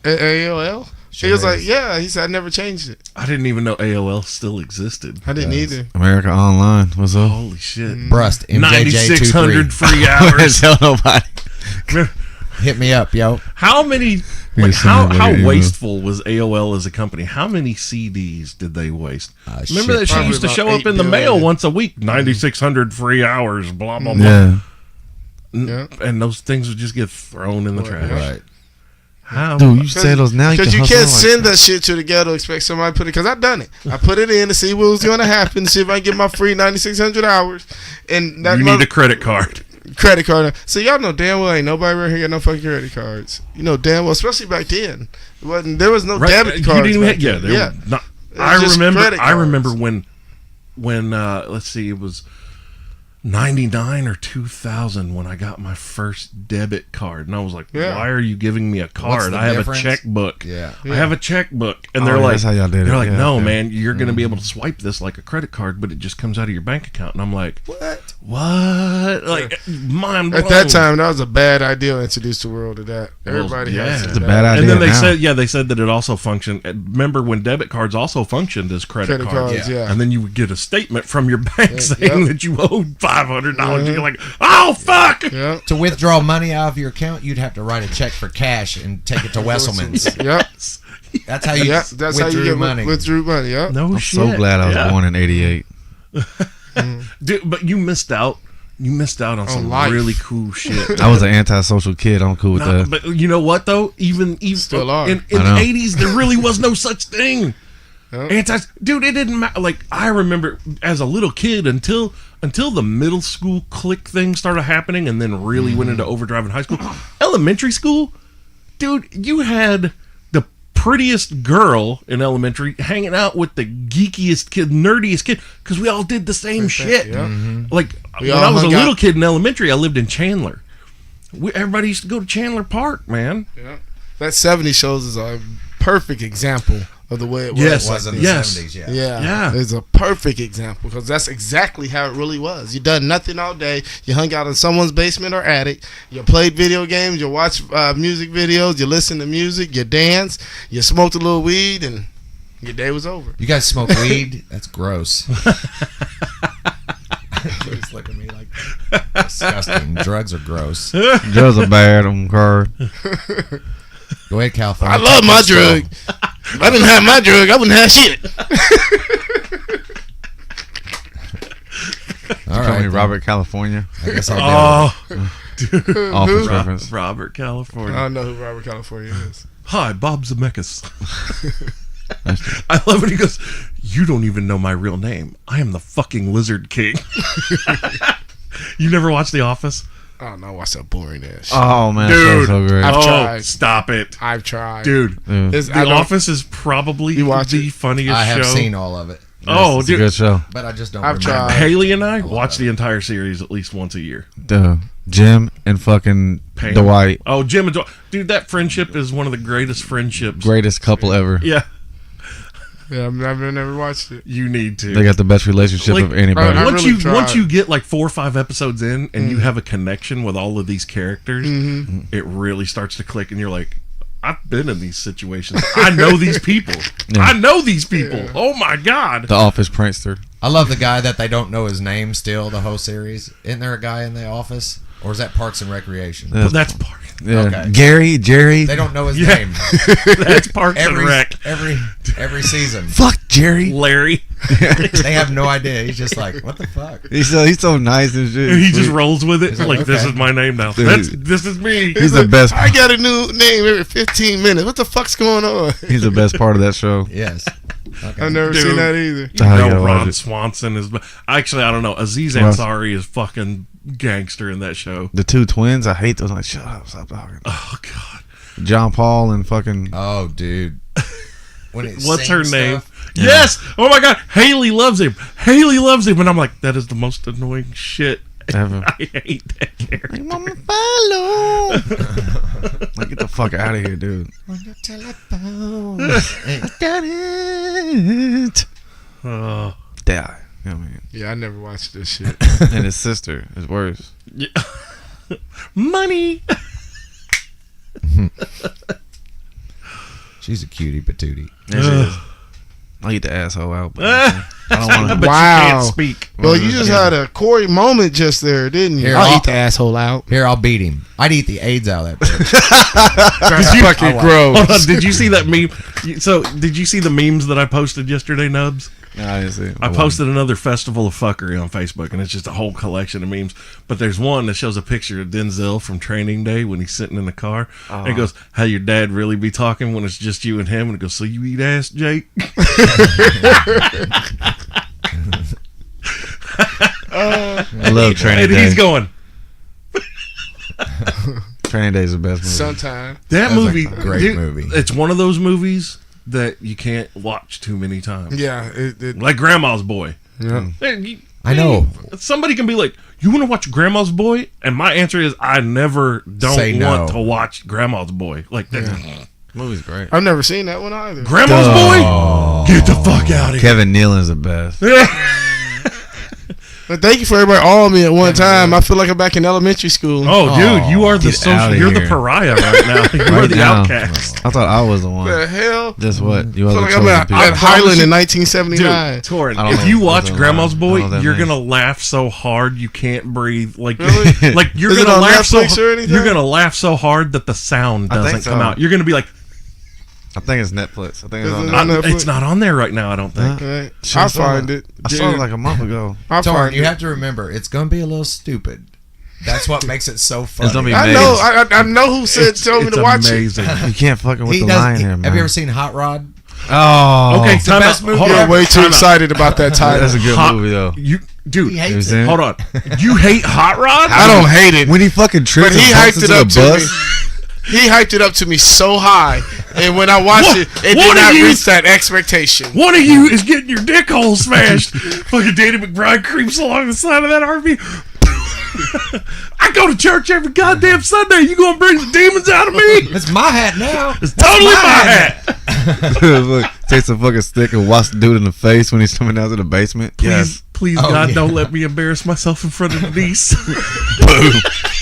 AOL." Sure He was is. like, "Yeah." He said, "I never changed it. I didn't even know AOL still existed. I didn't Yes. either." America Online. What's up? Holy shit. Brust, MJJ23. 9,600 free hours. Tell nobody. Hit me up, yo. How many... You Like, send how everybody an email. wasteful was AOL as a company? How many CDs did they waste? Remember Shit. that shit Probably used to about show up 8 in the mail billion. once a week? 9,600 free hours, blah, blah, blah. Yeah. Yeah. And those things would just get thrown in the trash. Right. How? Dude, you say those now. Because you hustle can't like send that shit to the ghetto, expect somebody to put it. Because I done it. I put it in to see what was going to happen, see if I can get my free 9,600 hours. And that You need a credit card. credit card. So y'all know damn well ain't nobody right here got no fucking credit cards. You know damn well, especially back then. There was no Right, debit you cards. didn't even back have, yeah, then. they yeah. were not, It was just credit I remember cards. when let's see, it was 99 or 2000 when I got my first debit card, and I was like, Yeah. why are you giving me a card? the I have difference? a checkbook. Yeah. I have a checkbook. And Oh, they're yeah, like, that's how y'all did it. they're like, Yeah, no, yeah. man, you're going to be able to swipe this like a credit card, but it just comes out of your bank account. And I'm like, what? Like, mind blown. At that time, that was a bad idea to introduce the world to that. Everybody yeah. has It's a bad idea. And then they now. said, they said that it also functioned. Remember when debit cards also functioned as credit Credit cards? cards, yeah. And then you would get a statement from your bank saying yep. that you owed $500. You're like, oh, fuck! Yeah. To withdraw money out of your account, you'd have to write a check for cash and take it to Wesselman's. Yep. That's how you Yep. That's how you withdrew get money. withdrew money. Yep. No I'm shit. so glad I was Yeah. born in '88. Dude, but you missed out. You missed out on some life. really cool shit. I was an antisocial kid. I'm cool with No, that. but you know what though? Even Still are. in I the know. 80s, there really was no such thing. Yep. Dude, it didn't matter. Like I remember as a little kid until the middle school clique thing started happening, and then really went into overdrive in high school. Elementary school, dude, you had the prettiest girl in elementary hanging out with the geekiest kid, nerdiest kid, because we all did the same shit. Yep. Like We when all I was a hung little out. kid in elementary, I lived in Chandler. Everybody used to go to Chandler Park, man. Yep. That 70 shows is a perfect example of the way it was. Yes. It was in the Yes. 70s, yeah. Yeah, Yeah. It's a perfect example because that's exactly how it really was. You done nothing all day. You hung out in someone's basement or attic. You played video games. You watched music videos. You listened to music. You danced. You smoked a little weed, and your day was over. You guys smoke weed? That's gross. Just look at me like that. Disgusting. Drugs are gross. Drugs are bad on card. Go ahead, California. I love my Take that drug. If I didn't have my drug, I wouldn't have shit. straw. All Call right. me then. Robert California. I guess I'll Oh, dude. Office reference. Robert, I California. don't know who Robert California is. Hi, Bob Zemeckis. I love when he goes, you don't even know my real name. I am the fucking Lizard King. You never watched The Office? I don't know. What's that boring ass shit? Oh man, that Dude. show's so great. I've Oh, tried. stop it. I've tried. Dude, Yeah. It's- The I don't- Office is probably You watch the it? funniest I have show. seen all of it, Oh, It's a dude. good show. but I just don't I've remember. tried. Haley and I love watch it. the entire series at least once a year. Duh. Jim and fucking Pam. Dwight, Oh, Jim and Dwight. Dude, that friendship is one of the greatest friendships. greatest couple ever. Yeah, Yeah, I've never watched it. you need to. They got the best relationship Like, of anybody. I once really you tried. once you get like 4 or 5 episodes in and you have a connection with all of these characters, it really starts to click, and you're like, I've been in these situations. I know these people. Yeah. I know these people. Oh my god. The Office prankster. I love the guy that they don't know his name still, the whole series. Isn't there a guy in the office? Or is that Parks and Recreation? Yeah. But that's part. Yeah. Okay. Gary, Jerry. They don't know his Yeah. name. That's Parks and Every Rec. every season. Fuck Jerry. Larry. They have no idea. He's just like, what the fuck? He's so nice and shit. And he just rolls with it. like, Like, this okay. is my name now. Dude. This is me. He's the best. I got a new name every 15 minutes. What the fuck's going on? He's the best part of that show. Yes. Okay. I've never Dude. seen that either. You Oh, you know gotta watch Ron it. Swanson is. Actually, I don't know. Aziz Well- Ansari is fucking gangster in that show. The two twins, I hate those. Like, shut up, stop talking. Oh God. John Paul and fucking. Oh, dude. When it What's her sings name? stuff- Yes. Oh my God. Haley loves him. Haley loves him, and I'm like, that is the most annoying shit Ever. I hate that character. Mama follow. Like, get the fuck out of here, dude. On your telephone. Got it. Oh. Die. You know what I mean? Yeah, I never watched this shit. And his sister is worse. Yeah. Money. She's a cutie patootie. There she is. I'll eat the asshole out. But I don't want But to. Wow. you can't speak. Well, you just had a Corey moment just there, didn't you? Here, I'll I'll- eat the asshole out. Here, I'll beat him. I'd eat the AIDS out of that bitch. That's fucking Hold on, gross. did you see that meme? So, did you see the memes that I posted yesterday, Nubs? No, I didn't see it. I posted another festival of fuckery on Facebook, and it's just a whole collection of memes. But there's one that shows a picture of Denzel from Training Day when he's sitting in the car. And it goes, how your dad really be talking when it's just you and him? And it goes, so you eat ass, Jake? I love Training And Day. he's going, Training Day is the best movie. Sometime. that That's movie, a great dude, movie. It's one of those movies that you can't watch too many times. Yeah. Like Grandma's Boy. Yeah. I know. Somebody can be like, you want to watch Grandma's Boy? And my answer is, I never Say don't no. want to watch Grandma's Boy. Like, that. Movie's great. I've never seen that one either. Grandma's Boy? Get the fuck out of here. Kevin Nealon's the best. But thank you for everybody all me at one time. I feel like I'm back in elementary school. Oh, dude, you are the Get social. outta You're the here. pariah right now. You are Right the now. outcast. I thought I was the one. What the hell? Just what? You I are feel the like I'm chosen at people. Highland in Dude, 1979. Toran, I don't if know you what watch that Grandma's line- I Boy, don't know what that you're means. gonna laugh so hard you can't breathe. Like, Really? like you're Is it gonna on laugh so. Netflix or anything? You're gonna laugh so hard that the sound I think doesn't come so. out. You're gonna be like, I think it's Netflix. I think it's Is on it there. on Netflix? it's not on there right now. I don't think. Right. Shit, I'll I saw find it. it. I saw it like a month ago. I'll Torn, find you it. have to remember, it's going to be a little stupid. That's what makes it so funny. It's gonna be I Megan's. know. I know who said told me It's to watch it. amazing. You can't fucking with He the does- line he- here, man. Have you ever seen Hot Rod? Oh, Okay, the time best out. movie Hold ever. on. I'm way too Time out. excited about that title. that's a good Hot- movie though. You, dude, He hates it. it. hold on. You hate Hot Rod? I don't hate it. When he fucking trips But he and bumps hyped it into up the to me. bus. He hyped it up to me so high, and when I watched What- it, it what did not are you- reach that expectation. One of you is getting your dick hole smashed. Fucking Danny McBride creeps along the side of that RV. I go to church every goddamn Sunday. You gonna bring the demons out of me? It's my hat now. It's totally my hat. Look, takes a fucking stick and whacks the dude in the face when he's coming down to the basement. Please, Yes. please, Oh, God, yeah. don't let me embarrass myself in front of Denise.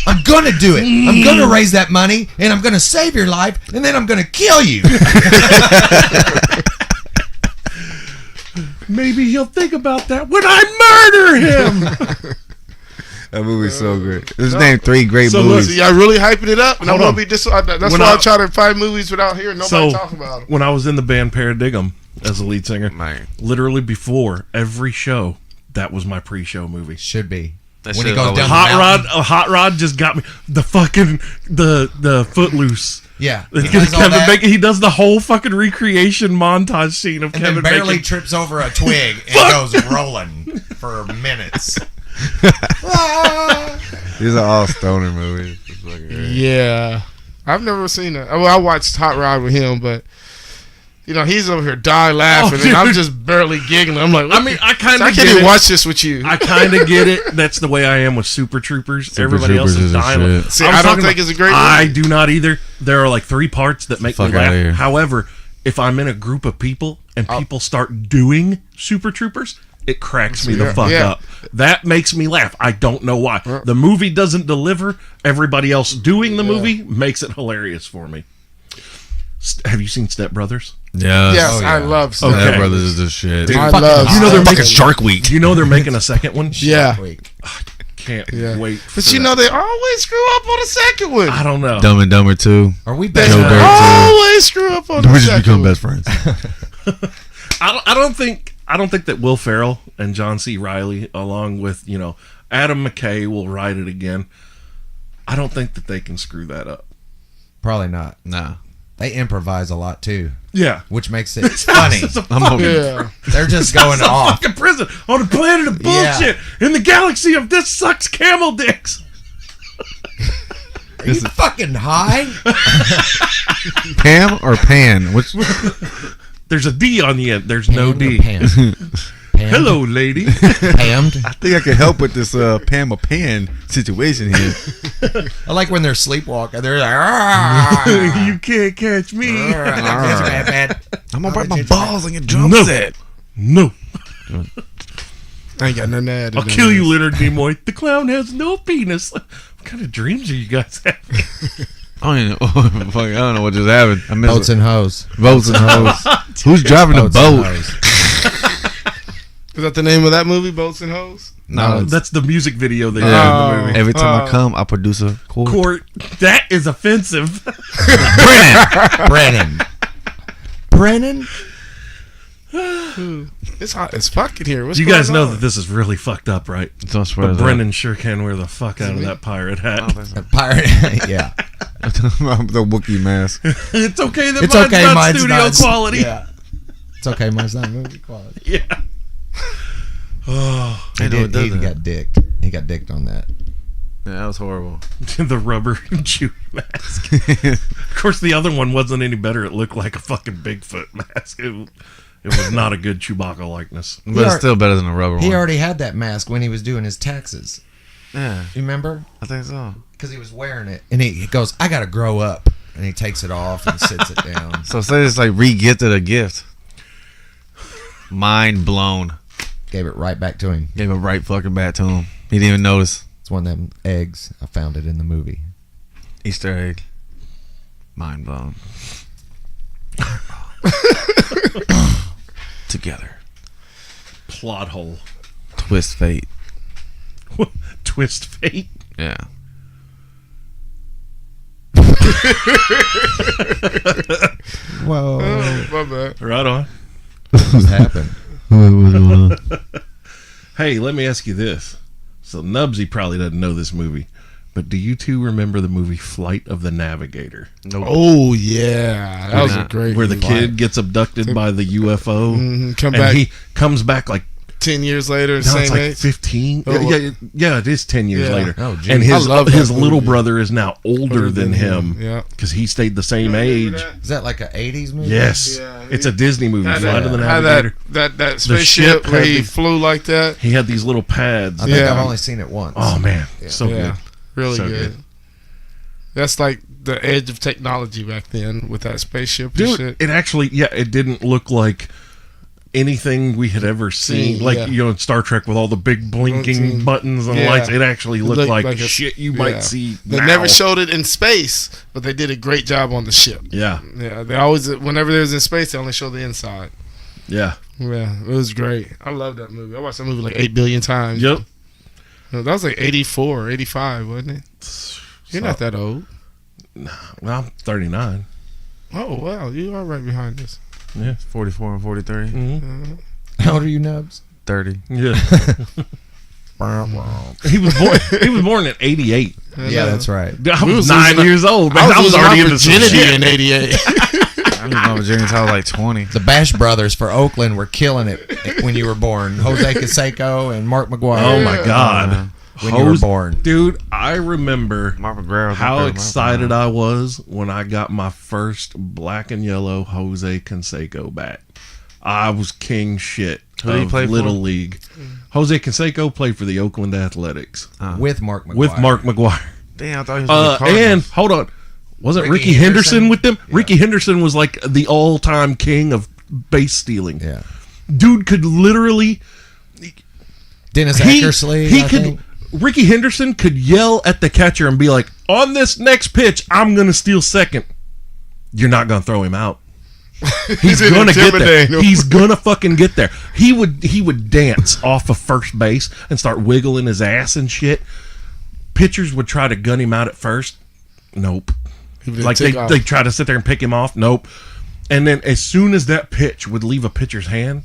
I'm going to do it. I'm going to raise that money, and I'm going to save your life, and then I'm going to kill you. Maybe he'll think about that when I murder him. That movie's so great. There's named 3 great So look, movies. See, y'all really hyping it up, and I'm Hold gonna on. be that's When why I- I try to find movies without hearing nobody talk about them. when I was in the band Paradigm as a lead singer, Man. literally before every show, that was my pre-show movie. Should be. That When he shit goes always- down the Hot mountain. Rod, Hot Rod just got me. The fucking the Footloose. Yeah. It's He does all Kevin that, Bacon. He does the whole fucking recreation montage scene of and Kevin then barely Bacon. trips over a twig and goes rolling for minutes. These are all stoner movies. It's fucking great. Yeah, I've never seen that. Well, I watched Hot Rod with him, but you know he's over here dying laughing, and I'm dude. just barely giggling. I'm like, I mean, I kind I of can't get even it. watch this with you. I kind of get it. That's the way I am with Super Troopers. Everybody else Troopers is is a dying. shit. See, was I don't talking think it's a great I movie. do not either. There are like 3 parts that make me Fuck outta here. laugh. However, if I'm in a group of people and people start doing Super Troopers, it cracks me the fuck Yeah. up. That makes me laugh. I don't know why. The movie doesn't deliver. Everybody else doing the movie makes it hilarious for me. Have you seen Step Brothers? Yes. Yes, Oh, yeah. I love Step Okay. That brothers is the shit. Dude, I fucking love. You know they're Fucking making Shark Week. You know they're making a second one. Yeah, Week. Can't yeah. wait. But for you that. know they always screw up on the second one. I don't know. Dumb and Dumber 2. Are we They best Joe friends? Dirt. always screw up on the We just second become one. best friends. I don't think I don't think that Will Ferrell and John C. Reilly, along with, Adam McKay, will write it again. I don't think that they can screw that up. Probably not. Nah. They improvise a lot too, Yeah. which makes it funny. It's a fucking, Yeah. They're just going it's a off. fucking prison on a planet of bullshit in the galaxy of this sucks camel dicks. Are you fucking high? Pam or Pan? Which? There's a D on the end. There's no Pammed or D. Pammed? Hello, lady. Pammed? I think I can help with this Pam or Pan situation here. I like when they're sleepwalking. They're like, "Argh." You can't catch me. Argh. I'm gonna break my balls on your drum set. No. I ain't got nothing to add. I'll kill you, Leonard Nimoy. The clown has no penis. What kind of dreams are you guys having? I don't know what just happened. I missed Boats and hoes. Boats and hoes. Who's driving the Boats and boat? hoes. Is that the name of that movie, Boats and Hoes? No, That's the music video they did Oh. in the movie. every time I come, I produce a chord. Court. That is offensive. Brennan? It's hot as fuck in here. What's You guys going know on? that this is really fucked up, right? Don't swear But to Brendan sure can wear the fuck out of that pirate hat. A pirate. Yeah. the Wookiee mask. It's okay that It's mine's okay. not Mine's studio not quality. Yeah. It's okay. Mine's not movie quality. Yeah. Oh, I know it He doesn't. got dicked. He got dicked on that. Yeah, that was horrible. the rubber Chewie mask. Of course, the other one wasn't any better. It looked like a fucking Bigfoot mask. It was not a good Chewbacca likeness. But it's still better than a rubber He one. already had that mask when he was doing his taxes. Yeah, You remember? I think so. Because he was wearing it. And he goes, I got to grow up. And he takes it off and sits it down. So say it's like re-gifted a gift. Mind blown. Gave it right back to him. Gave it right fucking back to him. He didn't even notice. It's one of them eggs. I found it in the movie. Easter egg. Mind blown. Together. Plot hole. Twist fate. Twist fate. Yeah. Whoa. Oh, my bad. Right on. What happened? Hey, let me ask you this. So Knubsie probably doesn't know this movie, but do you two remember the movie Flight of the Navigator? Nope. Oh, yeah. That was a great Where the movie. kid gets abducted by the UFO Come and back he comes back like 10 years later, no, same it's like age. 15. Oh, Yeah, it is 10 years Yeah. later. Oh, geez. and I love that his little movie. brother is now older than him. Yeah. Because he stayed the same age. Is that like an 80s movie? Yes. Yeah, It's a Disney movie, Had Flight of the had Navigator. that ship spaceship where had he the- flew like that. He had these little pads. I think Yeah. I've only seen it once. Oh, man. So Yeah. good. Really So good. good. That's like the edge of technology back then with that spaceship and Dude, shit. it actually, it didn't look like anything we had ever seen. Like, Yeah. in Star Trek with all the big blinking Blinking. buttons and Yeah. lights. It actually looked like, a- shit you yeah. might see They now. never showed it in space, but they did a great job on the ship. Yeah. Yeah, they always, whenever they was in space, they only show the inside. Yeah. Yeah, it was great. I love that movie. I watched that movie like 8 billion times. Yep. No, that was like 84, 85, wasn't it? You're not that old. Well, I'm 39. Oh, wow. You are right behind us. Yeah. 44 and 43. Mm-hmm. How old are you, Nubs? 30. Yeah. He was born in 88. Yeah, that's right. I We was was 9 losing- years old. Man. I was losing already my into some virginity shit. in 88. I was my virginity until I was like 20. The Bash Brothers for Oakland were killing it when you were born. Jose Canseco and Mark McGuire. Oh my God. When you were born. Dude, I remember Mark McGuire was how my favorite excited Mark I was when I got my first black and yellow Jose Canseco bat. I was king shit Who did he of play for? Little League. Jose Canseco played for the Oakland Athletics With Mark McGuire. with Mark McGuire. Damn, I thought he was with the And Cardinals. hold on, wasn't Ricky Ricky Henderson Henderson with them? Yeah. Ricky Henderson was like the all-time king of base stealing. Yeah. Dude could literally Dennis Eckersley. he I could. think. Ricky Henderson could yell at the catcher and be like, "On this next pitch, I'm gonna steal second." You're not gonna throw him out. He's gonna get there. intimidate him. He's gonna fucking get there. He would dance off of first base and start wiggling his ass and shit. Pitchers would try to gun him out at first. Nope. Like they try to sit there and pick him off. Nope. And then as soon as that pitch would leave a pitcher's hand,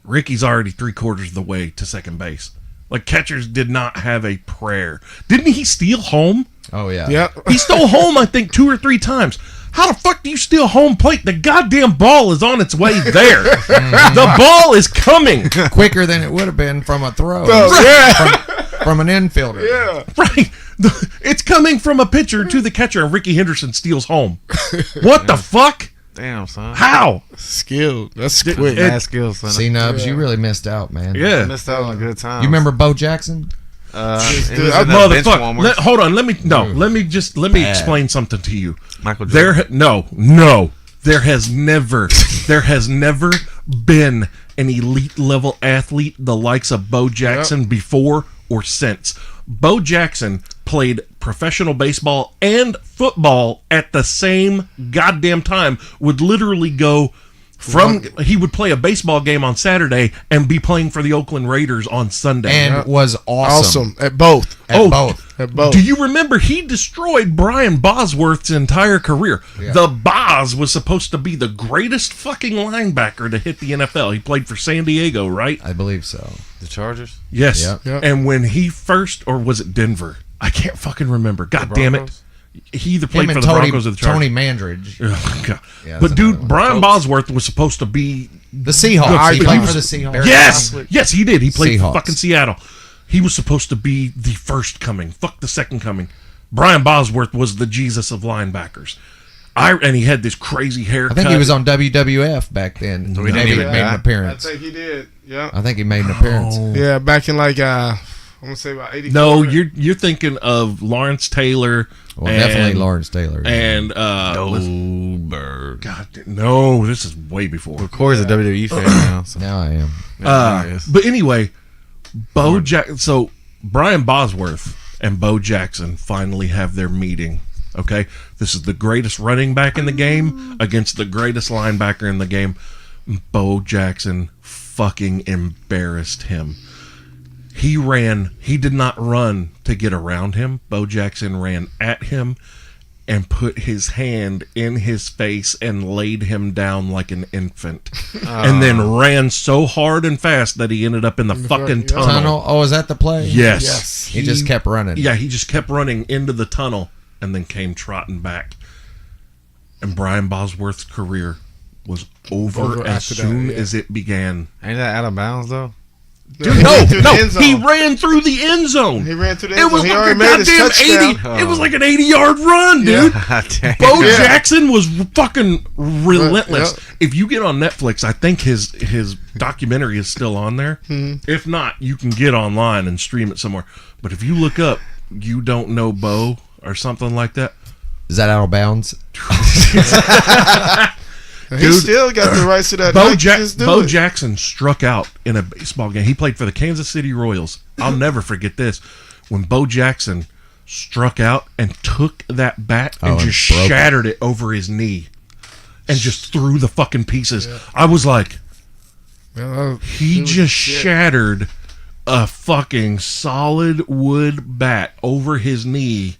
Ricky's already 3/4 of the way to second base. Like, catchers did not have a prayer. Didn't he steal home? Oh, yeah. Yeah. He stole home, I think, 2 or 3 times. How the fuck do you steal home plate? The goddamn ball is on its way there. The ball is coming. Quicker than it would have been from a throw. Oh, yeah. From an infielder. Yeah. Right. It's coming from a pitcher to the catcher, and Ricky Henderson steals home. What the fuck? Damn, son. How? Skill. That's quick. Mad skills, son. See, Nubs, you really missed out, man. I Yeah. missed out on a good time. You remember Bo Jackson? It was dude, in the bench Motherfucker. warmers. Hold on. Let me explain something to you. Michael Jordan. There has never been an elite level athlete the likes of Bo Jackson before or since. Bo Jackson played professional baseball and football at the same goddamn time. Would literally go he would play a baseball game on Saturday and be playing for the Oakland Raiders on Sunday. And was awesome. Awesome. At both. At both. At both. Do you remember he destroyed Brian Bosworth's entire career? Yeah. The Boz was supposed to be the greatest fucking linebacker to hit the NFL. He played for San Diego, right? I believe so. The Chargers? Yes. Yep. Yep. And when he first, or was it Denver? I can't fucking remember. God damn it. Broncos? He either played Him for and the Broncos or the Chargers. Tony Mandridge. Oh, God. Yeah, But that's dude, another one. Brian Bosworth was supposed to be The Seahawks. He But played he for the was- Seahawks. Yes, he did. He played for Seahawks. fucking Seattle. He was supposed to be the first coming. Fuck the second coming. Brian Bosworth was the Jesus of linebackers. And he had this crazy haircut. I think he was on WWF back then. So Maybe he he didn't made even an die? I appearance. think he did. Yeah. I think he made an appearance. Yeah, back in like I'm gonna say about 84. No, you're thinking of Lawrence Taylor. Well, and, definitely Lawrence Taylor. yeah. And Goldberg. God, no, this is way before. Corey's a WWE fan now. So. Now I am. But anyway, so Brian Bosworth and Bo Jackson finally have their meeting. Okay, this is the greatest running back in the game against the greatest linebacker in the game. Bo Jackson fucking embarrassed him. He did not run to get around him. Bo Jackson ran at him and put his hand in his face and laid him down like an infant. And then ran so hard and fast that he ended up in the fucking tunnel. Tunnel? Oh, is that the play? Yes. He just kept running. Yeah, he just kept running into the tunnel and then came trotting back. And Brian Bosworth's career was over as after that, soon yeah. as it began. Ain't that out of bounds, though? Dude, he ran through the no, end zone. he ran through the end zone. He ran through the It end was zone. He like a already made his goddamn touchdown. 80. It was like an 80-yard run, dude. God damn. Bo Yeah. Jackson was fucking relentless. Yeah. If you get on Netflix, I think his documentary is still on there. Mm-hmm. If not, you can get online and stream it somewhere. But if you look up "You Don't Know Bo" or something like that, Is that out of bounds? He Dude. still got the rights to that. Bo, Nike, just do Bo it. Jackson struck out in a baseball game. He played for the Kansas City Royals. I'll never forget this. When Bo Jackson struck out and took that bat and and just broke it. shattered it over his knee and just threw the fucking pieces. I was like, he just shattered a fucking solid wood bat over his knee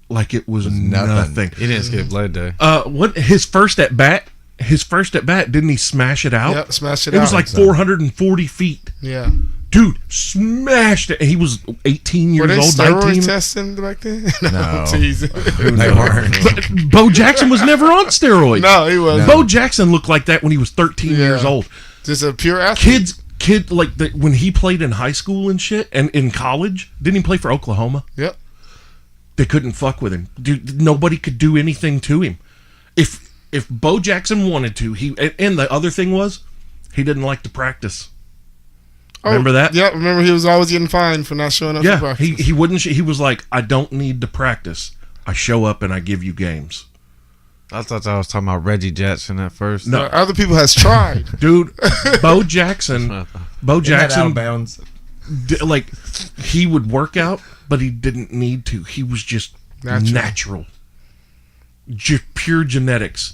like it was nothing. He didn't skip blade day. What his first at bat? Didn't he smash it out? Yep, smash it It was out. like 440 feet. Yeah. Dude, smashed it. He was 18 Were years they old, steroid 19. testing back then? No. Teasing. They weren't. But Bo Jackson was never on steroids. No, he wasn't. Bo Jackson looked like that when he was 13 years old. Just a pure athlete. When he played in high school and shit, and in college, didn't he play for Oklahoma? Yep. They couldn't fuck with him. Dude, nobody could do anything to him. If Bo Jackson wanted to, and the other thing was, he didn't like to practice. Remember that? Yeah, remember he was always getting fined for not showing up for Yeah, practice. he wouldn't. He was like, I don't need to practice. I show up and I give you games. I thought I was talking about Reggie Jackson at first. No. Other people has tried. Dude, Bo Jackson, Isn't that out Jackson, of bounds? like he would work out, but he didn't need to. He was just natural. Pure genetics.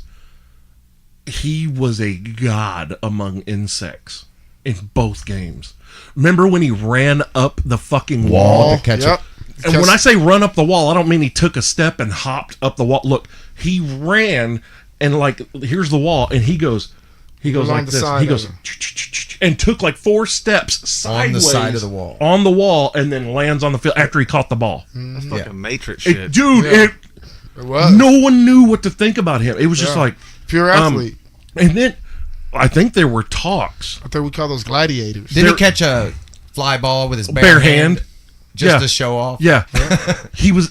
He was a god among insects in both games. Remember when he ran up the fucking wall? To catch Yep. it. And when I say run up the wall, I don't mean he took a step and hopped up the wall. Look, he ran and like, here's the wall, and he goes Along like the this. side He goes, of and took like 4 steps sideways On the side of the wall. on the wall, and then lands on the field after he caught the ball. That's fucking Matrix It- shit. dude, Yeah. It was no one knew what to think about him. It was just like, pure athlete. and then I think there were talks. I think we call those gladiators. Did he catch a fly ball with his Bare hand. just Yeah. to show off? Yeah. he was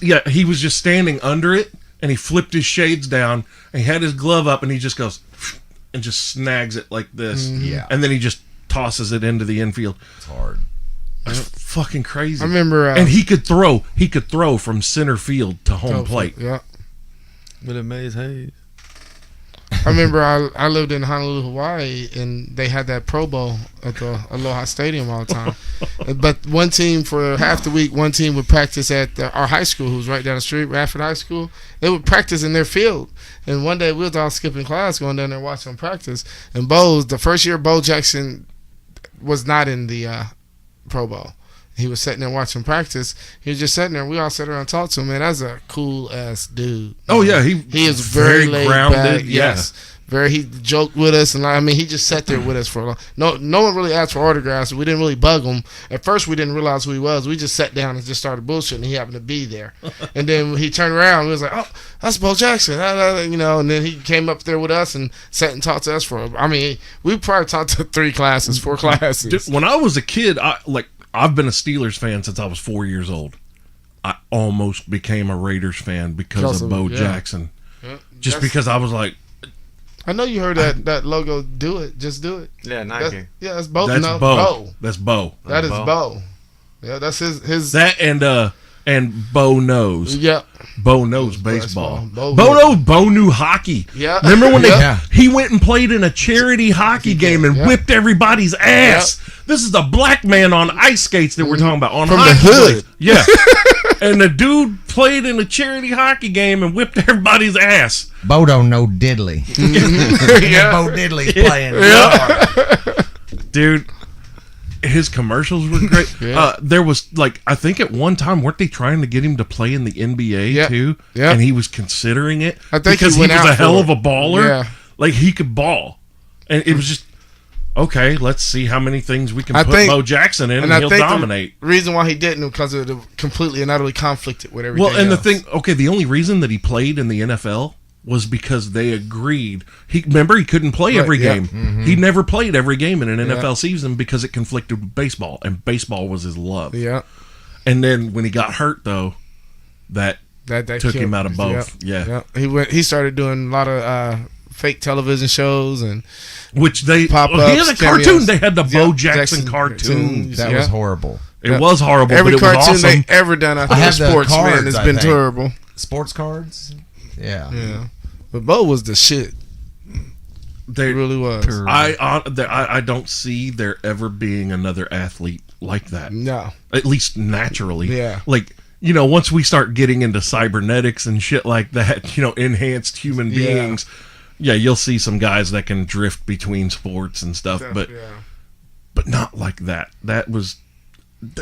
just standing under it, and he flipped his shades down, and he had his glove up, and he just goes and just snags it like this. Yeah. And then he just tosses it into the infield. It's hard. That's fucking crazy. I remember, and he could throw from center field to home plate. Yeah, With a Maze Hayes. I remember I lived in Honolulu, Hawaii, and they had that Pro Bowl at the Aloha Stadium all the time. But one team for half the week, one team would practice at our high school, who was right down the street, Radford High School. They would practice in their field. And one day we was all skipping class, going down there watching them practice. And the first year Bo Jackson was not in the Pro Bowl. He was sitting there watching practice. He was just sitting there. We all sat around and talked to him. Man, that's a cool ass dude. Oh yeah, He is very laid grounded. back. Yes, very. He joked with us, and I mean, he just sat there with us for a long. No one really asked for autographs. We didn't really bug him. At first, we didn't realize who he was. We just sat down and just started bullshitting. And he happened to be there, and then he turned around. And we was like, "Oh, that's Bo Jackson," you know. And then he came up there with us and sat and talked to us for. I mean, we probably talked to 4 classes. Dude, when I was a kid, I've been a Steelers fan since I was 4 years old. I almost became a Raiders fan because of Bo Jackson. Yeah. Just because I was like, I know you heard that logo. Do it, just do it. Yeah, Nike. That's Bo. that's no, Bo. That's Bo. That is Bo. Bo. Yeah, that's his. That and Bo knows. Yeah. Bo knows baseball. Bo knew hockey. Yeah. Remember when Yeah. he went and played in a charity hockey game and Yeah. whipped everybody's ass? This is the black man on ice skates that we're talking about. On From the hockey hood. blades. Yeah. And the dude played in a charity hockey game and whipped everybody's ass. Bo don't know diddly. Yeah. Bo Diddley's playing. Dude, his commercials were great. Yeah. There was I think at one time, weren't they trying to get him to play in the NBA Yeah. too? Yeah. And he was considering it I think because he went was out a hell for of a it. baller. Yeah. Like he could ball, and it was just okay. Let's see how many things we can I put think- Bo Jackson in, and I he'll think dominate. the reason why he didn't because it completely and utterly conflicted with everything. Well, and else. the thing, okay, the only reason that he played in the NFL was because they agreed. Remember, he couldn't play every yeah. game. He never played every game in an NFL season because it conflicted with baseball, and baseball was his love. Yeah. And then when he got hurt, though, that That took him out of both. Yeah. He started doing a lot of fake television shows and Which they Pop-ups, he had a cartoon. cameos. They had the Yeah, Bo Jackson Jackson cartoon. cartoons. That Yeah. was horrible. It was horrible, every but it was cartoon awesome. they ever done after I have the sports, man, cards, has I been think. terrible. Sports cards? Yeah. Yeah. But Bo was the shit. They He really was. I don't see there ever being another athlete like that. No. At least naturally. Yeah. Like, once we start getting into cybernetics and shit like that, enhanced human Yeah. beings, you'll see some guys that can drift between sports and stuff, but not like that. That was,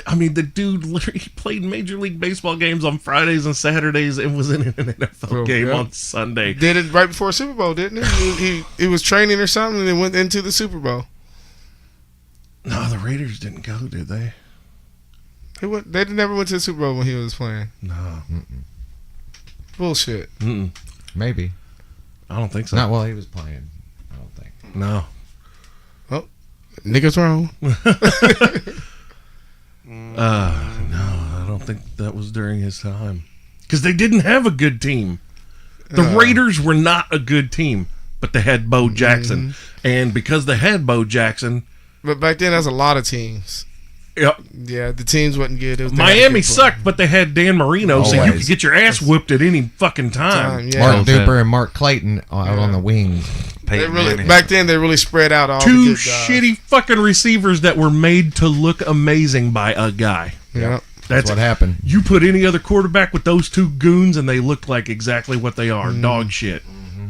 I mean, the dude literally played Major League Baseball games on Fridays and Saturdays and was in an NFL game yeah. on Sunday. Did it right before Super Bowl, didn't he? He was training or something and then went into the Super Bowl. No, the Raiders didn't go, did they? They never went to the Super Bowl when he was playing. No. Bullshit. Mm-mm. Maybe. I don't think so. Not while he was playing. I don't think. No. Niggas wrong. No, I don't think that was during his time. Because they didn't have a good team. The Raiders were not a good team, but they had Bo Jackson. And because they had Bo Jackson, But back then, that's a lot of teams. yep, Yeah, the teams wasn't good. It was Miami sucked, but they had Dan Marino, so you Always. could get your ass whooped at any fucking time. Yeah. Mark Duper and Mark Clayton out on the wings. They Peyton really Manning. back then they really spread out all the Two good guys. shitty fucking receivers that were made to look amazing by a guy. Yeah. That's what happened. You put any other quarterback with those two goons, and they look like exactly what they are: dog shit.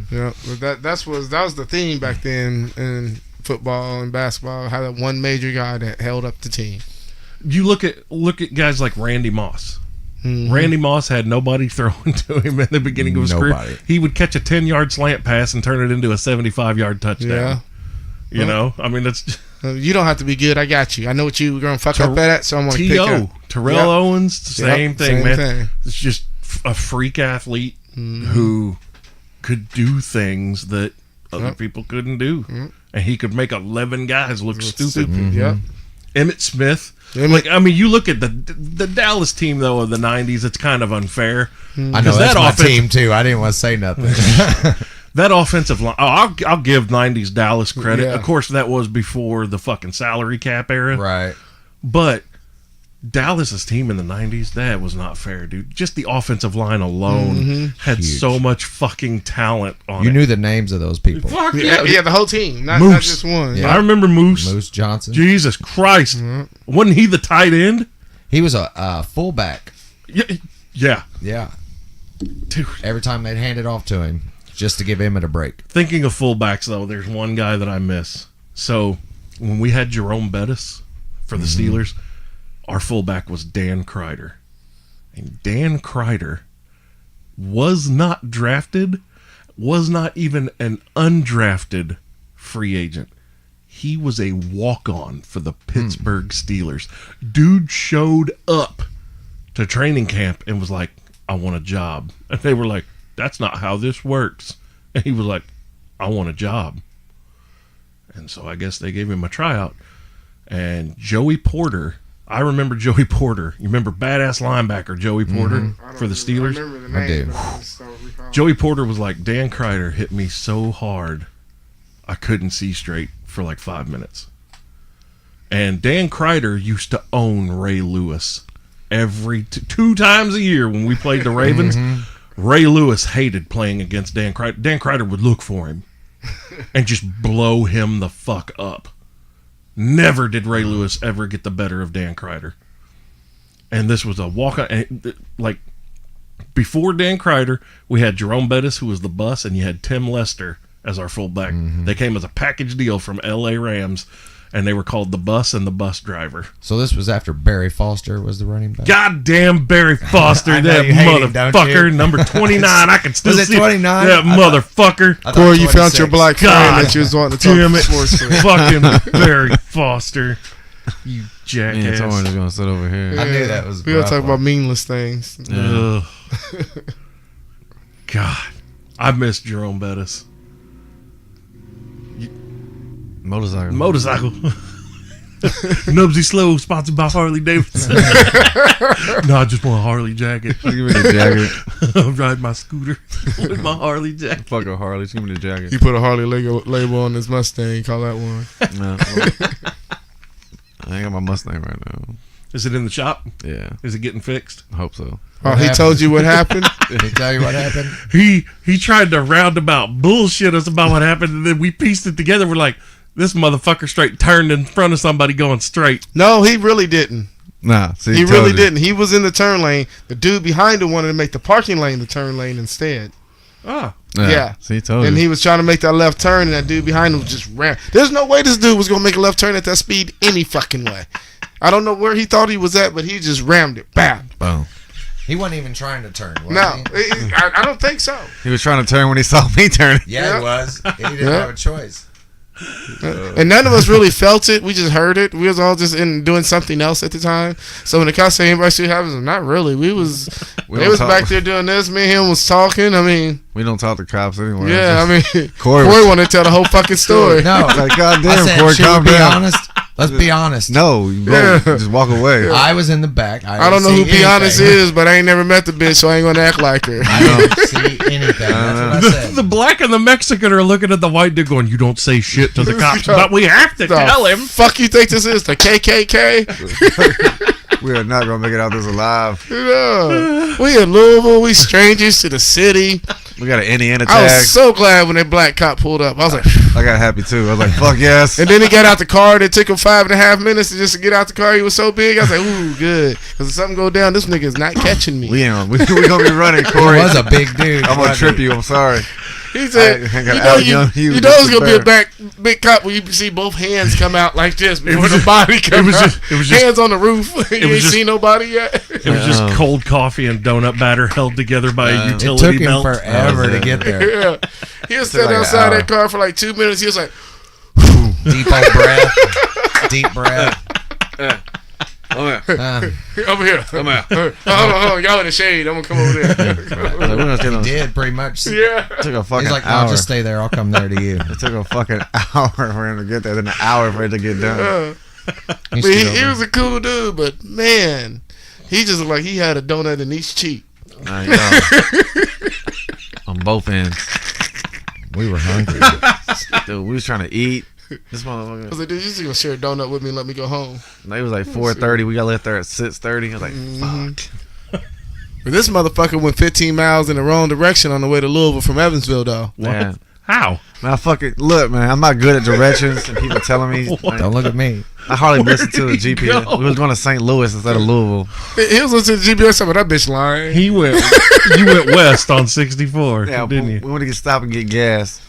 Yeah, but that was the theme back then in football and basketball. Had that one major guy that held up the team. You look at guys like Randy Moss. Randy Moss had nobody throwing to him at the beginning of his Nobody. career. He would catch a 10-yard slant pass and turn it into a 75-yard touchdown. Yeah. You know, I mean, that's You don't have to be good. I got you. I know what you were going to fuck up at, so I'm going to pick T.O. up. Terrell Owens, same thing, same man. thing. It's just a freak athlete who could do things that other people couldn't do. And he could make 11 guys look stupid. Yep. Emmett Smith. Like, I mean, you look at the Dallas team, though, of the 90s, it's kind of unfair. I know, that's my team, too. I didn't want to say nothing. That offensive line, I'll give 90s Dallas credit. Yeah. Of course, that was before the fucking salary cap era. Right. But Dallas's team in the 90s, that was not fair, dude. Just the offensive line alone had Huge. so much fucking talent on You it. knew the names of those people. Fuck Yeah, the whole team, not Moose. just one. Yeah. I remember Moose. Moose Johnson. Jesus Christ. Wasn't he the tight end? He was a fullback. Yeah. Yeah. Dude. Every time they'd hand it off to him, just to give Emmett a break. Thinking of fullbacks, though, there's one guy that I miss. So, when we had Jerome Bettis for the Steelers, our fullback was Dan Kreider. And Dan Kreider was not drafted, was not even an undrafted free agent. He was a walk-on for the Pittsburgh Steelers. Dude showed up to training camp and was like, I want a job. And they were like, that's not how this works. And he was like, I want a job. And so I guess they gave him a tryout. And Joey Porter, I remember Joey Porter. You remember badass linebacker Joey Porter for the Steelers? I remember the I do. name, but I just don't recall. Joey Porter was like, Dan Kreider hit me so hard I couldn't see straight for like 5 minutes. And Dan Kreider used to own Ray Lewis every two times a year when we played the Ravens. Ray Lewis hated playing against Dan Kreider. Dan Kreider would look for him and just blow him the fuck up. Never did Ray Lewis ever get the better of Dan Kreider. And this was a walk-on. Like, before Dan Kreider, we had Jerome Bettis, who was the bus, and you had Tim Lester as our fullback. They came as a package deal from L.A. Rams, and they were called the bus and the bus driver. So this was after Barry Foster was the running back. Goddamn Barry Foster, I know that you hate him, don't motherfucker, you? number 29. I can still Was it see 29? that motherfucker. I thought Corey, you found 26. your black friend God that you was wanting to talk Damn it, sports with. fucking Barry Foster, you Yeah, Toran jackass. is gonna sit over here. I knew that was We gotta rough talk about one. meaningless things. Ugh. God, I miss Jerome Bettis. Motorcycle. Knubsie Slow, sponsored by Harley Davidson. No, I just want a Harley jacket. Give me the jacket. I'm riding my scooter with my Harley jacket. Fuck a Harley. Give me the jacket. He put a Harley label on his Mustang. Call that one. No, I ain't got my Mustang right now. Is it in the shop? Yeah, Is it getting fixed? I hope so. Oh, What he happened? told you what happened? Did he tell you what happened? He tried to roundabout bullshit us about what happened, and then we pieced it together. We're like, this motherfucker straight turned in front of somebody going straight. No, he really didn't. Nah, see, He told really you. didn't. He was in the turn lane. The dude behind him wanted to make the parking lane the turn lane instead. Ah, Yeah. See, told And you. he was trying to make that left turn, and that dude behind him just ran. There's no way this dude was going to make a left turn at that speed any fucking way. I don't know where he thought he was at, but he just rammed it. Bam. Boom. He wasn't even trying to turn. Was No, he? I don't think so. He was trying to turn when he saw me turning. Yeah, Yeah. he was. He didn't Yeah. have a choice. And none of us really felt it. We just heard it. We was all just in doing something else at the time. So when the cops say anybody see what happens, not really. They We was don't talk- back there doing this. Me and him was talking. I mean, We don't talk to cops anymore. yeah. I mean, Corey Corey was- wanted to tell the whole fucking story. No, Like, God I damn, said, Corey, should calm we be down. honest? Let's be honest. No, bro, Yeah. just walk away. I was in the back. I don't know didn't who see Be Honest anything. is, but I ain't never met the bitch, so I ain't gonna act like her. I didn't see anything. That's what I said. the black and the Mexican are looking at the white dude going, you don't say shit to the cops, but we have to tell him. Fuck you think this is the KKK? We are not gonna make it out this alive. No. We in Louisville. We strangers to the city. We got an Indiana I tag. was so glad when that black cop pulled up. I was like, I got happy too. I was like, fuck yes. and then he got out the car. It took him 5.5 minutes just to get out the car. He was so big. I was like, ooh, good. Because if something go down, this nigga is not catching me. We ain't. We gonna be running, He Corey. was a big dude. I'm gonna trip you. I'm sorry. He said, I gotta you know, out-young you, you know it's Mr. going to be a Bear. big cop when you see both hands come out like this before was the just- body comes was out. just- it was just- hands on the roof. You was ain't just- seen nobody yet. It was just cold coffee and donut batter held together by a It utility took him belt. forever to get there. Yeah. He was standing like an outside hour. that car for like 2 minutes. He was like, Deep old breath. Deep breath. Oh yeah. Over here. Come out. Hold on. Y'all in the shade. I'm gonna come over there. He did pretty much. Yeah. It took a fucking He's like, no, hour. just stay there. I'll come there to you. It took a fucking hour for him to get there, then an hour for it to get done. But he was a cool dude, but man, he just looked like he had a donut in each cheek. I know. On both ends. We were hungry. Dude, we was trying to eat. This I motherfucker. was like, dude, you just gonna share a donut with me and let me go home. It was like 4:30. We got left there at 6:30. I was like, fuck. But this motherfucker went 15 miles in the wrong direction on the way to Louisville from Evansville, though. Man, How? man, I fucking look, man. I'm not good at directions and people telling me. Like, Don't look at me. I hardly listen to the GPS. Go. We was going to St. Louis instead of Louisville. He was listening to the GPS, but that bitch lying. You went west on 64, Yeah, didn't we you? went to get stop and get gas.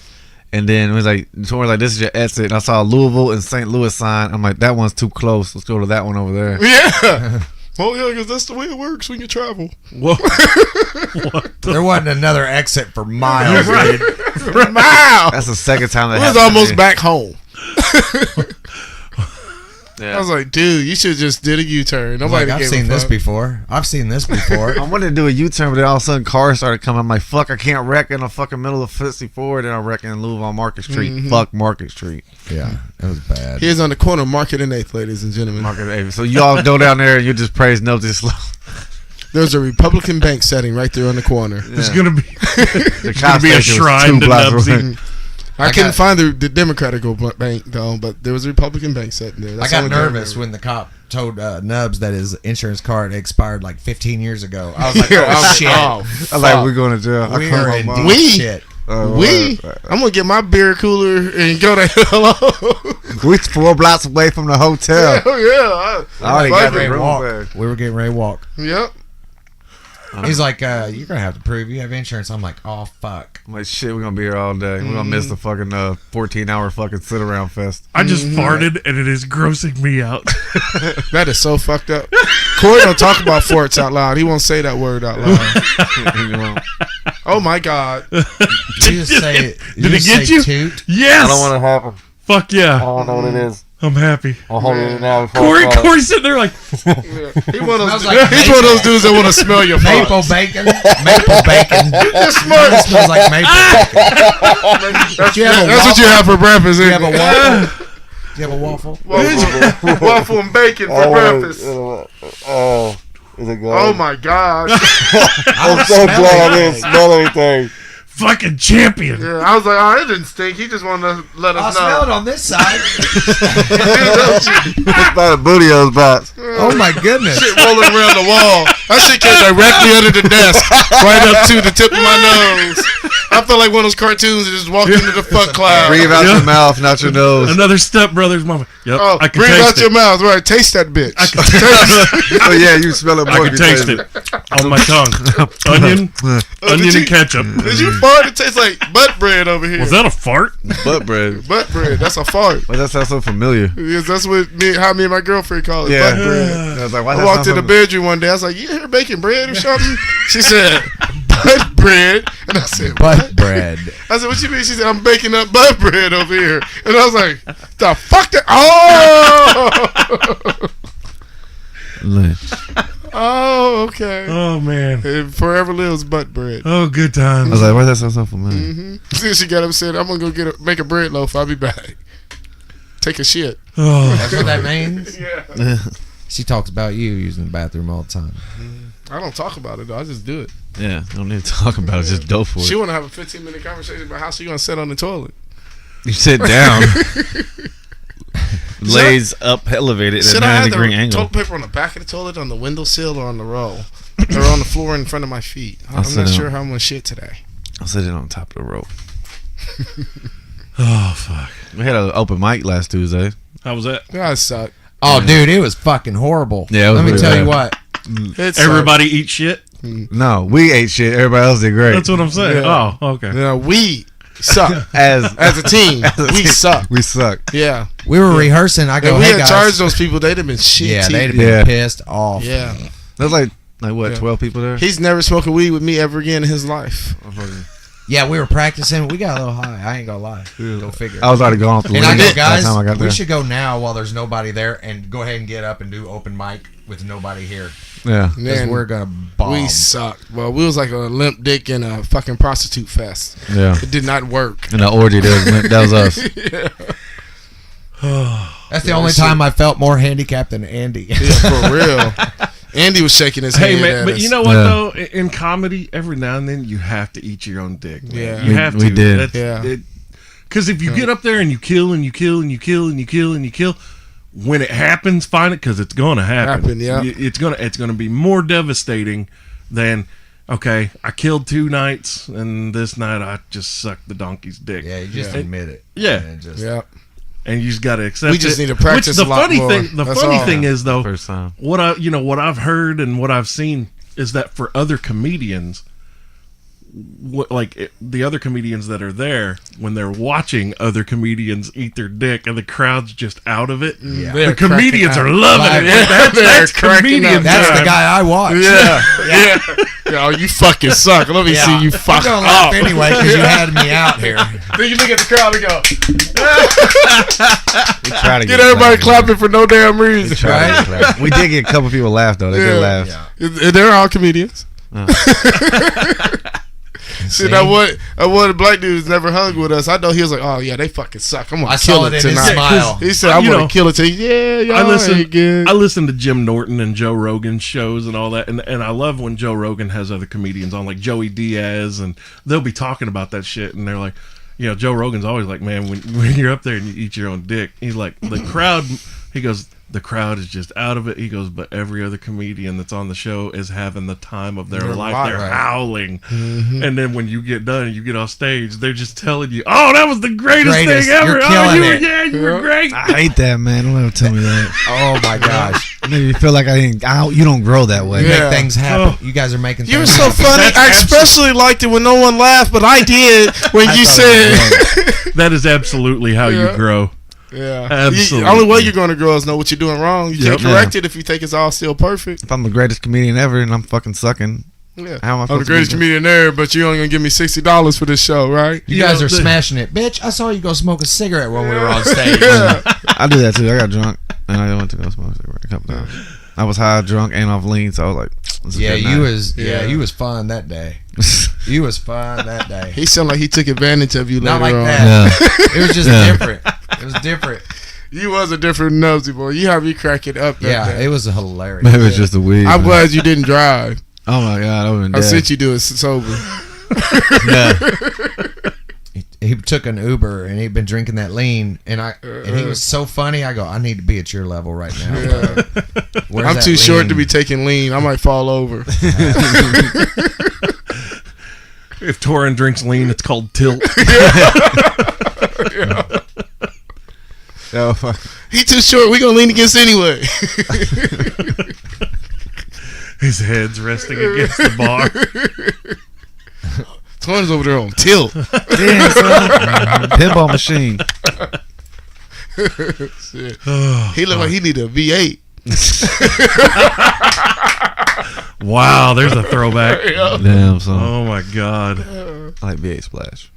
And then it was like, this is your exit. And I saw a Louisville and St. Louis sign. I'm like, that one's too close. Let's go to that one over there. Yeah. Well, yeah, because that's the way it works when you travel. Whoa. There wasn't another exit for miles. Right. Wow. That's the second time that We was happened. almost back home. Yeah. I was like, dude, you should have just did a U-turn. Like, Nobody I've gave seen a this fuck. before. I've seen this before. I wanted to do a U-turn, but then all of a sudden cars started coming. I'm like, fuck, I can't wreck in the fucking middle of 54. Then I wreck in Louisville on Market Street. Fuck Market Street. Yeah, it was bad. Here's on the corner of Market and 8th, ladies and gentlemen. Market Avenue. So y'all go down there and you just praise no this slow. There's a Republican bank setting right there on the corner. There's gonna be The gonna be a shrine to Knubsie. I couldn't find the Democratic bank, though, but there was a Republican bank setting there. I That's got the only thing nervous remember. when the cop told Nubs that his insurance card expired like 15 years ago. I was like, Yeah, oh, shit. I was like, we're going to jail. We are in deep We- shit. I'm going to get my beer cooler and go to hello. We 4 blocks away from the hotel. Hell yeah. I already Fuck got the it. room Walk. back. We were getting ready to walk. Yep. He's like, you're going to have to prove you have insurance. I'm like, oh, fuck. I'm like, shit, we're going to be here all day. We're going to miss the fucking 14-hour fucking sit-around fest. I just farted and it is grossing me out. That is so fucked up. Corey don't talk about forts out loud. He won't say that word out loud. Oh, my God. Did you just say, Did it get you? Toot? Yes. I don't want to happen. Fuck yeah. I don't know what it is. I'm happy. I'll hold it now. before I call it. Corey's sitting there like, He one of those, Smells like he's one of those dudes that want to smell your Maple farts. bacon. Maple bacon. You're smart. It smells like maple bacon. That's, you have a that's what you have for breakfast. Do you have a isn't it? waffle? Do you have a waffle? Waffle and bacon for breakfast. Oh, is it good? Oh, my God. I'm so glad I didn't smell anything. fucking champion. Yeah, I was like, oh, it didn't stink. He just wanted to let I us smell it know. on this side. It's by the booty of those bots. Oh my goodness. Shit rolling around the wall. That shit came directly under the desk, right up to the tip of my nose. I felt like one of those cartoons that just walked into the fuck cloud. Breathe out Yeah. your mouth, not your nose. Another Step Brothers moment. Yep, Oh, I can breathe taste out it. your mouth. Right, taste that bitch. I can taste it. Oh yeah, you smell it more. I if can you taste it on my tongue. Onion, onion and ketchup. Did you fart? It tastes like butt bread over here. Was that a fart? Butt bread. Butt bread. That's a fart. Why that sounds so familiar? Yes, that's what how me and my girlfriend call it. Yeah. Butt bread. I was like, why I that walked sound in the so- bedroom one day. I was like, "You here baking bread or something?" She said, "Butt bread," and I said, Butt bread. I said, "What you mean?" She said, "I'm baking up butt bread over here," and I was like, "The fuck that? Oh, oh, okay." Oh man. It forever lives butt bread. Oh, good I times. was like, why does that sound so familiar? See, she got up and said, "I'm gonna go make a bread loaf. I'll be back. Take a shit." Oh, That's what that means? Yeah. She talks about you using the bathroom all the time. I don't talk about it though. I just do it. Yeah, don't need to talk about it. Just go for She it. want to have a 15-minute conversation about how she gonna sit on the toilet. You sit down, lays up, elevated at Should a I have 90-degree the angle. toilet paper on the back of the toilet, on the windowsill, or on the roll, or on the floor in front of my feet? I'm sit not down. sure how I'm gonna shit today. I'm sitting on top of the rope. oh fuck. We had an open mic last Tuesday. How was that? That suck. Oh, dude, it was fucking horrible. Yeah, it was Let me really tell you bad. what. It sucked. Everybody eat shit. No, we ate shit. Everybody else did great. That's what I'm saying. Yeah. Oh, okay. Yeah, we suck as as a team. We suck. we suck. Yeah. We were rehearsing. I go, If we hey, had guys. charged those people, they'd have been shit. Yeah, they'd have Yeah. been pissed off. Yeah. There's like what, Yeah. 12 people there? He's never smoked a weed with me ever again in his life. Yeah, we were practicing. We got a little high. I ain't gonna lie. Go figure. I was already going off the And I limit go, by the guys, time I got we there. should go now while there's nobody there and go ahead and get up and do open mic with nobody here. Yeah. Because Man, we're gonna bomb. we sucked. Well, we was like a limp dick in a fucking prostitute fest. Yeah. It did not work. And the orgy, that was us. That's the only time I felt more handicapped than Andy. Yeah, for real. Andy was shaking his Hey head man, at but us. you know what Yeah. though? In comedy, every now and then you have to eat your own dick. Man. Yeah. You have to. We did. Yeah. Because if you get up there and you kill and you kill and you kill and you kill and you kill, when it happens, find it because it's gonna happen. Yeah. It's gonna be more devastating than okay. I killed 2 nights and this night I just sucked the donkey's dick. Yeah, you just Yeah. admit it. Yeah. And just, Yeah. And you just gotta accept. We just it. need to practice Which the a lot funny more. thing. The That's funny all. thing is though, First time. what I've heard and what I've seen is that for other comedians, the other comedians that are there, when they're watching other comedians eat their dick and the crowd's just out of it, Yeah. the comedians are loving Like, it. yeah, That's cracking comedian up. That's time. the guy I watch. Yeah. Yeah. Oh, you fucking suck. Let me see you fuck I'm gonna up. laugh anyway because you had me out here. Then you look at the crowd and go, We try to get everybody clapping for no damn We, reason. tried to clap. We did get a couple people laugh though. They did laugh. Yeah. They're all comedians. See, that one black dude who's never hung with us. I know he was like, oh yeah, they fucking suck. I'm gonna I kill saw it it in his tonight. smile. He said, I'm You gonna know, kill it tonight. Yeah, y'all ain't good. I listen to Jim Norton and Joe Rogan shows and all that, and I love when Joe Rogan has other comedians on, like Joey Diaz, and they'll be talking about that shit, and they're like, Joe Rogan's always like, man, when you're up there and you eat your own dick, he's like, the crowd, he goes, the crowd is just out of it. He goes, but every other comedian that's on the show is having the time of their life. They're right. howling. And then when you get done and you get off stage, they're just telling you, oh, that was the greatest Greatest. thing ever. You're Oh, killing it. you were great. I hate that, man. Don't ever tell me that. Oh my gosh. Maybe you feel like you don't grow that way. Yeah. Make things happen. You guys are making You were things so happen. funny. That's I especially liked it when no one laughed, but I did when you said, That is absolutely how Yeah. you grow. yeah. Absolutely. The only way you're going to grow is know what you're doing wrong. You can't Yep. correct it if you think it's all still perfect. If I'm the greatest comedian ever and I'm fucking sucking, Yeah. how am I I'm the supposed to greatest be- comedian there, but you're only going to give me $60 for this show, right? You guys know, are the- smashing it. Bitch, I saw you go smoke a cigarette when we were on stage. Yeah. I do that too. I got drunk and I went to go smoke a cigarette a couple times. I was high, drunk, and off lean, so I was like, this is a Yeah, good you night. was Yeah. you was fun that day. You was fun that day. He sounded like he took advantage of you Not later like on. that. Yeah. It was just Yeah. different. It was different. You was a different Nubsie boy. You have me cracking up that Yeah, day. it was hilarious. Maybe it's just the weed. I'm man. glad you didn't drive. Oh my god, I would have I been dead. sent you do it sober. Yeah. He took an Uber and he'd been drinking that lean, and he was so funny. I go, I need to be at your level right now. Yeah. Where's I'm that too short to lean? be taking lean. I might fall over. If Toran drinks lean, it's called tilt. Oh, fuck. He too short. We gonna lean against anyway. His head's resting against the bar. Tony's over there on tilt. Damn, son. Pinball machine. Shit. He look like he need a V8. Wow, there's a throwback. Damn, son. Oh my god. I like V8 Splash.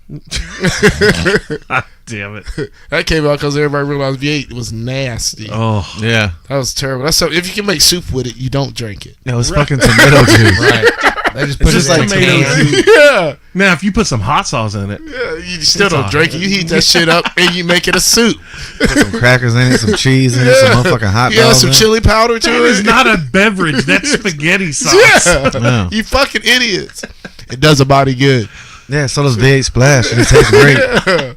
God damn it. That came out because everybody realized V8 was nasty. Oh. Yeah. That was terrible. That's so. If you can make soup with it, you don't drink it. It was fucking tomato juice. Right. They just put just it in like a tomato can. juice. Yeah. Now, if you put some hot sauce in it, Yeah, you still It's don't all- drink it. You heat that shit up and you make it a soup. Put some crackers in it, some cheese in it, some motherfucking hot You add dogs some in it. chili powder to that it. is not a beverage. That's spaghetti sauce. Yeah. Yeah. You fucking idiots. It does a body good. Yeah, so does V8 Splash. It tastes great. Yeah.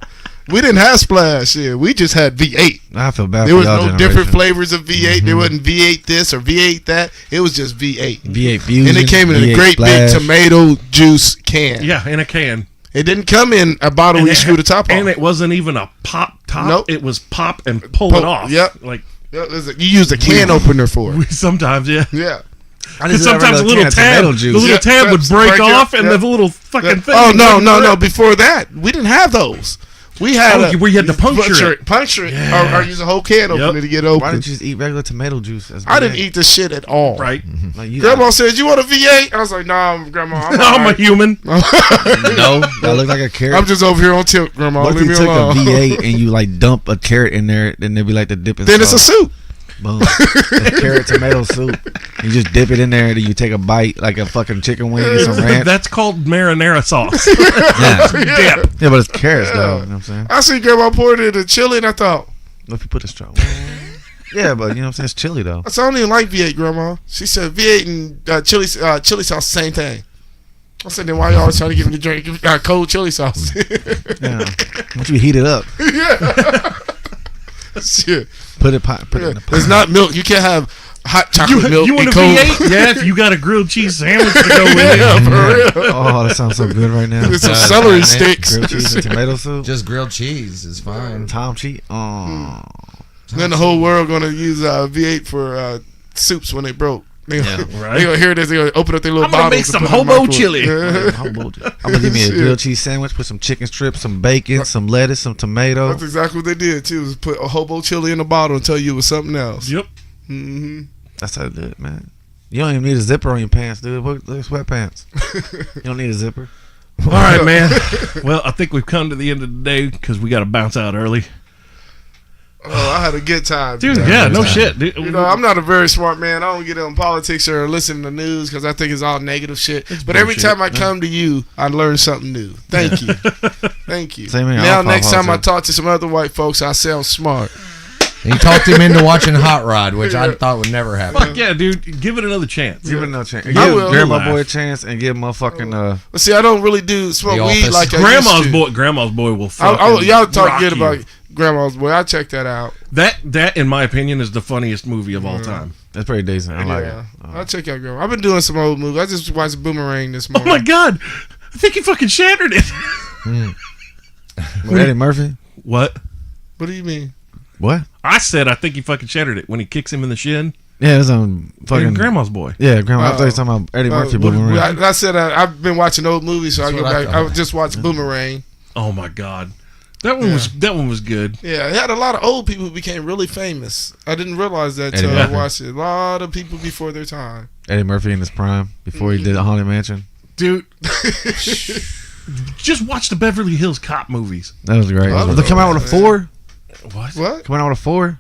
We didn't have Splash here. We just had V8. I feel bad There for was y'all no generation. different flavors of V8. There wasn't V8 this or V8 that. It was just V8. V8 Fusion. And it came in a V8 great Splash. big tomato juice can. Yeah, in a can. It didn't come in a bottle where you screw the top And off. it wasn't even a pop top. Nope. It was pop and pull it Pull- off. yep. Like, Yeah, you used a can opener for it. sometimes, yeah. Yeah. I Because just had a sometimes the regular little can of tomato tab, juice. the little Yeah, tab would break break it, off, and yeah. the little fucking thing. Oh would no, break no, it no! up. Before that, we didn't have those. We had where you had to puncture it. Puncture it. Yeah. Or use a whole can opener to get open. Why didn't you just eat regular tomato juice? I didn't eat this shit at all. Right. Like, you Grandma said, "You want a V8?" I was like, "Nah, Grandma, I'm, I'm a alright." human. No, that looked like a carrot. I'm just over here on tip, Grandma. What if Leave you me took alone. a V8 and you like dump a carrot in there, then it'd be like the dipping Then it's a sauce. soup. Boom. It's carrot tomato soup. You just dip it in there, then you take a bite like a fucking chicken wing and some ranch. That's called marinara sauce. Yeah. Dip. Yeah, but it's carrots though. You know what I'm saying? I see Grandma poured it in chili, and I thought, What if you put a straw? Yeah, but you know what I'm saying? It's chili though. I said, "I don't even like V8, Grandma." She said, "V8 and chili sauce, same thing." I said, "Then why you always trying to give me to drink cold chili sauce?" Yeah. Once you heat it up, Shit. put it in the pot. It's not milk. You can't have hot chocolate milk You want and a cold. V8? Yeah, if you got a grilled cheese sandwich to go with it. Yeah, for real. Oh, that sounds so good right now. With some celery Man, sticks. grilled cheese and tomato soup. Just grilled cheese is fine. Tom cheese. Oh. Then the whole world gonna use V8 for soups when they broke. They Yeah, right. They gonna hear this. They gonna open up their little I'm gonna bottles. make and some put it in the hobo microwave. chili. Yeah. I'm gonna give me a Shit. grilled cheese sandwich, put some chicken strips, some bacon, some lettuce, some tomato. That's exactly what they did too. Was put a hobo chili in a bottle and tell you it was something else. Yep. Mm-hmm. That's how I do it, man. You don't even need a zipper on your pants, dude. Look at sweatpants. You don't need a zipper. All right, man. Well, I think we've come to the end of the day because we got to bounce out early. Oh, I had a good time, Dude, yeah, no shit. Dude. You know, I'm not a very smart man. I don't get on politics or listen to news because I think it's all negative shit. But every bullshit. time I come to you, I learn something new. Thank you. Thank you. Same here. Now, I'll next follow time I you. talk to some other white folks, I sound smart. And he talked him into watching Hot Rod, which I thought would never happen. Fuck yeah, dude. Give it another chance. Give it another chance. I Give will. Grandma Laugh. Boy a chance and give motherfucking But see, I don't really do smoke The weed Office. like I Grandma's used to. Grandma's boy will fucking Y'all talk rock good you. about Grandma's Boy. I'll check that out. That, in my opinion, is the funniest movie of all time. That's pretty decent. I like Yeah. it. I'll check out Grandma. I've been doing some old movies. I just watched Boomerang this Oh morning. my god, I think he fucking shattered it. With Eddie Murphy? What? What do you mean? What? I said I think he fucking shattered it when he kicks him in the shin. Yeah, it's on fucking. Grandma's boy. Yeah, Grandma. I thought you Oh. were talking about Eddie Murphy. Well, Boomerang. I said I've been watching old movies, so I That's go what I back. thought. I just watched Boomerang. Oh my god, that one was good. Yeah, it had a lot of old people who became really famous. I didn't realize that Eddie until I Murphy. watched it. A lot of people before their time. Eddie Murphy in his prime before he did the Haunted Mansion. Dude. Just watch the Beverly Hills Cop movies. That was great. Oh, They come out with a man. 4. What? What? Coming out with a 4.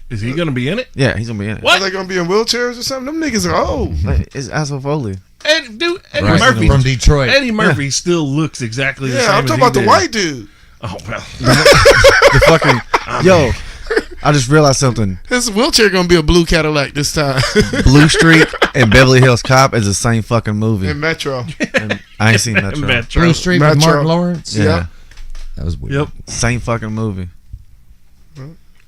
Is he gonna be in it? Yeah, he's gonna be in it. What? Are they gonna be in wheelchairs or something? Them niggas are old. Like, it's Asshole Foley. Eddie Right, Murphy. from Detroit. Eddie Murphy still looks exactly the same. Yeah, I'm talking as about the he did. white dude. Oh well. The fucking yo. I just realized something. His wheelchair gonna be a blue Cadillac this time. Blue Streak and Beverly Hills Cop is the same fucking movie. in Metro. And I ain't seen Metro. Metro. Blue Street Metro. with Martin Lawrence. Yeah, Yep. That was weird. Yep. same fucking movie.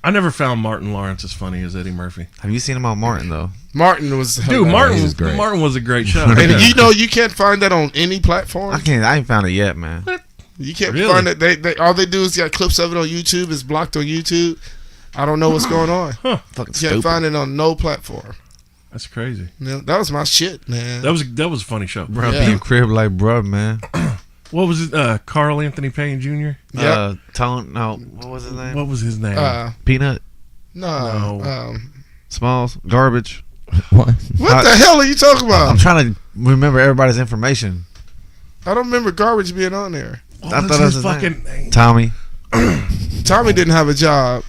I never found Martin Lawrence as funny as Eddie Murphy. Have you seen him on Martin though? Martin was Dude, hilarious. Martin was great. Martin was a great show. And you know you can't find that on any platform. I ain't found it yet, man. You can't Really? find it. They all they do is got clips of it on YouTube. It's blocked on YouTube. I don't know what's going on. Fucking You can't stupid. find it on no platform. That's crazy. Yeah, that was my shit, man. That was a funny show. Bro, Yeah. be in crib like bro, man. What was it? Carl Anthony Payne Jr. Yep. Tone. No, what was his name? What was his name? Peanut. No. No. Smalls. Garbage. What? What the hell are you talking about? I'm trying to remember everybody's information. I don't remember Garbage being on there. What I was thought that his was his fucking name? Tommy. Tommy didn't have a job.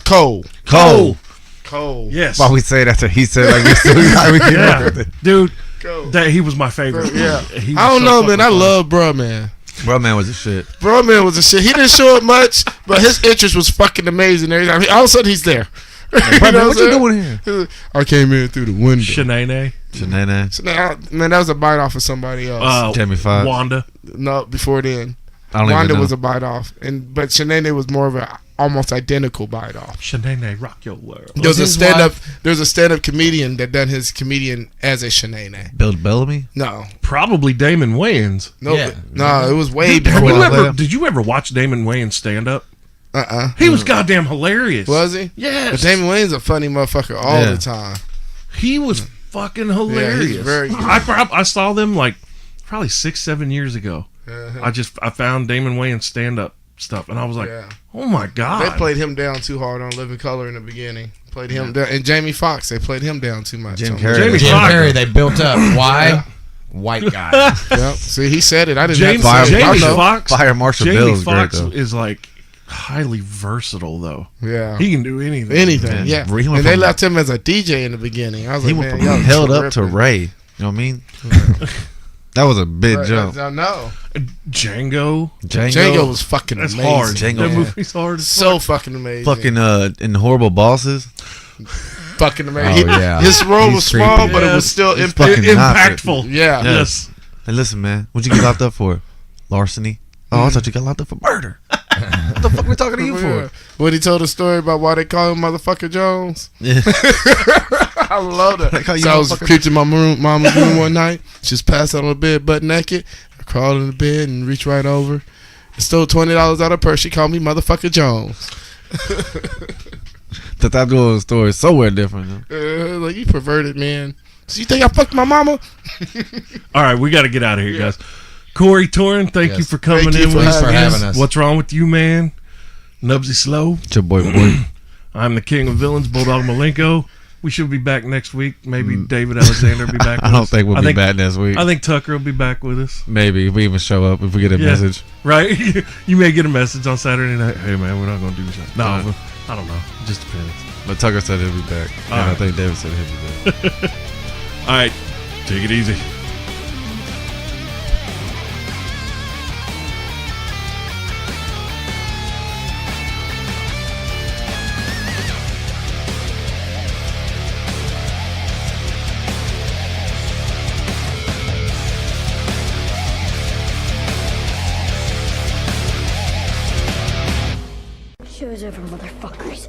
Cole. Cole. Cole. Yes. Why we say that? He said like we still got. We keep Yeah. with it. Dude, Cole. he was my favorite. Yeah. He was I don't so know, fucking man. I funny. love Bruh Man. Bro, man was a shit. Bruh Man was a shit. He didn't show up much, but his interest was fucking amazing. Every time, all of a sudden, he's there. Bro, man, what what you doing here? I came in through the window. Shanae. Shenanigans. So now, man, that was a bite off of somebody else. Jamie Foxx. Wanda. No, before then, I don't Wanda even know. was a bite off, but Shanae was more of a almost identical bite off. Shanae, rock your world. There's a his stand up. There's a stand up comedian that done his comedian as a Shanae. Bill Bellamy. No, Probably Damon Wayans. no, Yeah. no. It was way Have before. you that. ever, did you ever watch Damon Wayans stand up? He was goddamn hilarious. Was he? Yes. But Damon Wayne's a funny motherfucker all Yeah. the time. He was fucking hilarious. he's very good. I saw them like probably 6-7 years ago. Uh-huh. I found Damon Wayans stand up stuff, and I was like, Yeah. oh my god, They played him down too hard on Living Color in the beginning. Played him down, and Jamie Foxx. They played him down too much. Jim on- Carrey. Jamie Jim Foxx. Carrey, they built up. Why? White guy. Yep. See, he said it. I didn't James, have to say it. I Jamie know. Foxx. Fire Marshal Bill Jamie is great, Foxx though. is like highly versatile, though. Yeah. He can do anything. Anything. Man, Yeah. he went And they from- left him as a DJ in the beginning. I was He like, went man, from y'all held up to tripping. Ray. You know what I mean? That was a big Right, jump. I know. Django. Django was fucking That's amazing. hard. Django. That Yeah. movie's hard as So fucking amazing. Fucking in Horrible Bosses. fucking amazing. Oh, yeah. His role He's was small, creepy. but it was Yes. still He's impact. fucking not. impactful. Yeah. Yes. Hey, listen, man. What'd you get locked up for? Larceny. Oh, I thought you got locked up for murder. What the fuck we talking to you for? When he told a story about why they call him Motherfucker Jones. Yeah. I love that. They call you So I was Motherfucker- creeped in my mama's room one night. She was passed out on the bed, butt naked. I crawled in the bed and reached right over. And stole $20 out of her purse. She called me Motherfucker Jones. That doing a story somewhere different. Though. Like, you perverted, man. So you think I fucked my mama? All right, we got to get out of here, guys. Corey Toran, thank Yes. you for coming Thank you in for with Thanks for us. having us. What's wrong with you, man? Nubsy Slow. It's your boy. I'm the king of villains, Bulldog Malenko. We should be back next week. Maybe David Alexander will be back with I don't us. think we'll be back next week. I think Tucker will be back with us. Maybe if we even show up, if we get a Yeah. message. Right? You may get a message on Saturday night. Hey, man, we're not going to do something. No, Yeah. I don't know. It just depends. But Tucker said he'll be back. All And I right. think David said he'll be back. All right. Take it easy. Show's over, motherfuckers.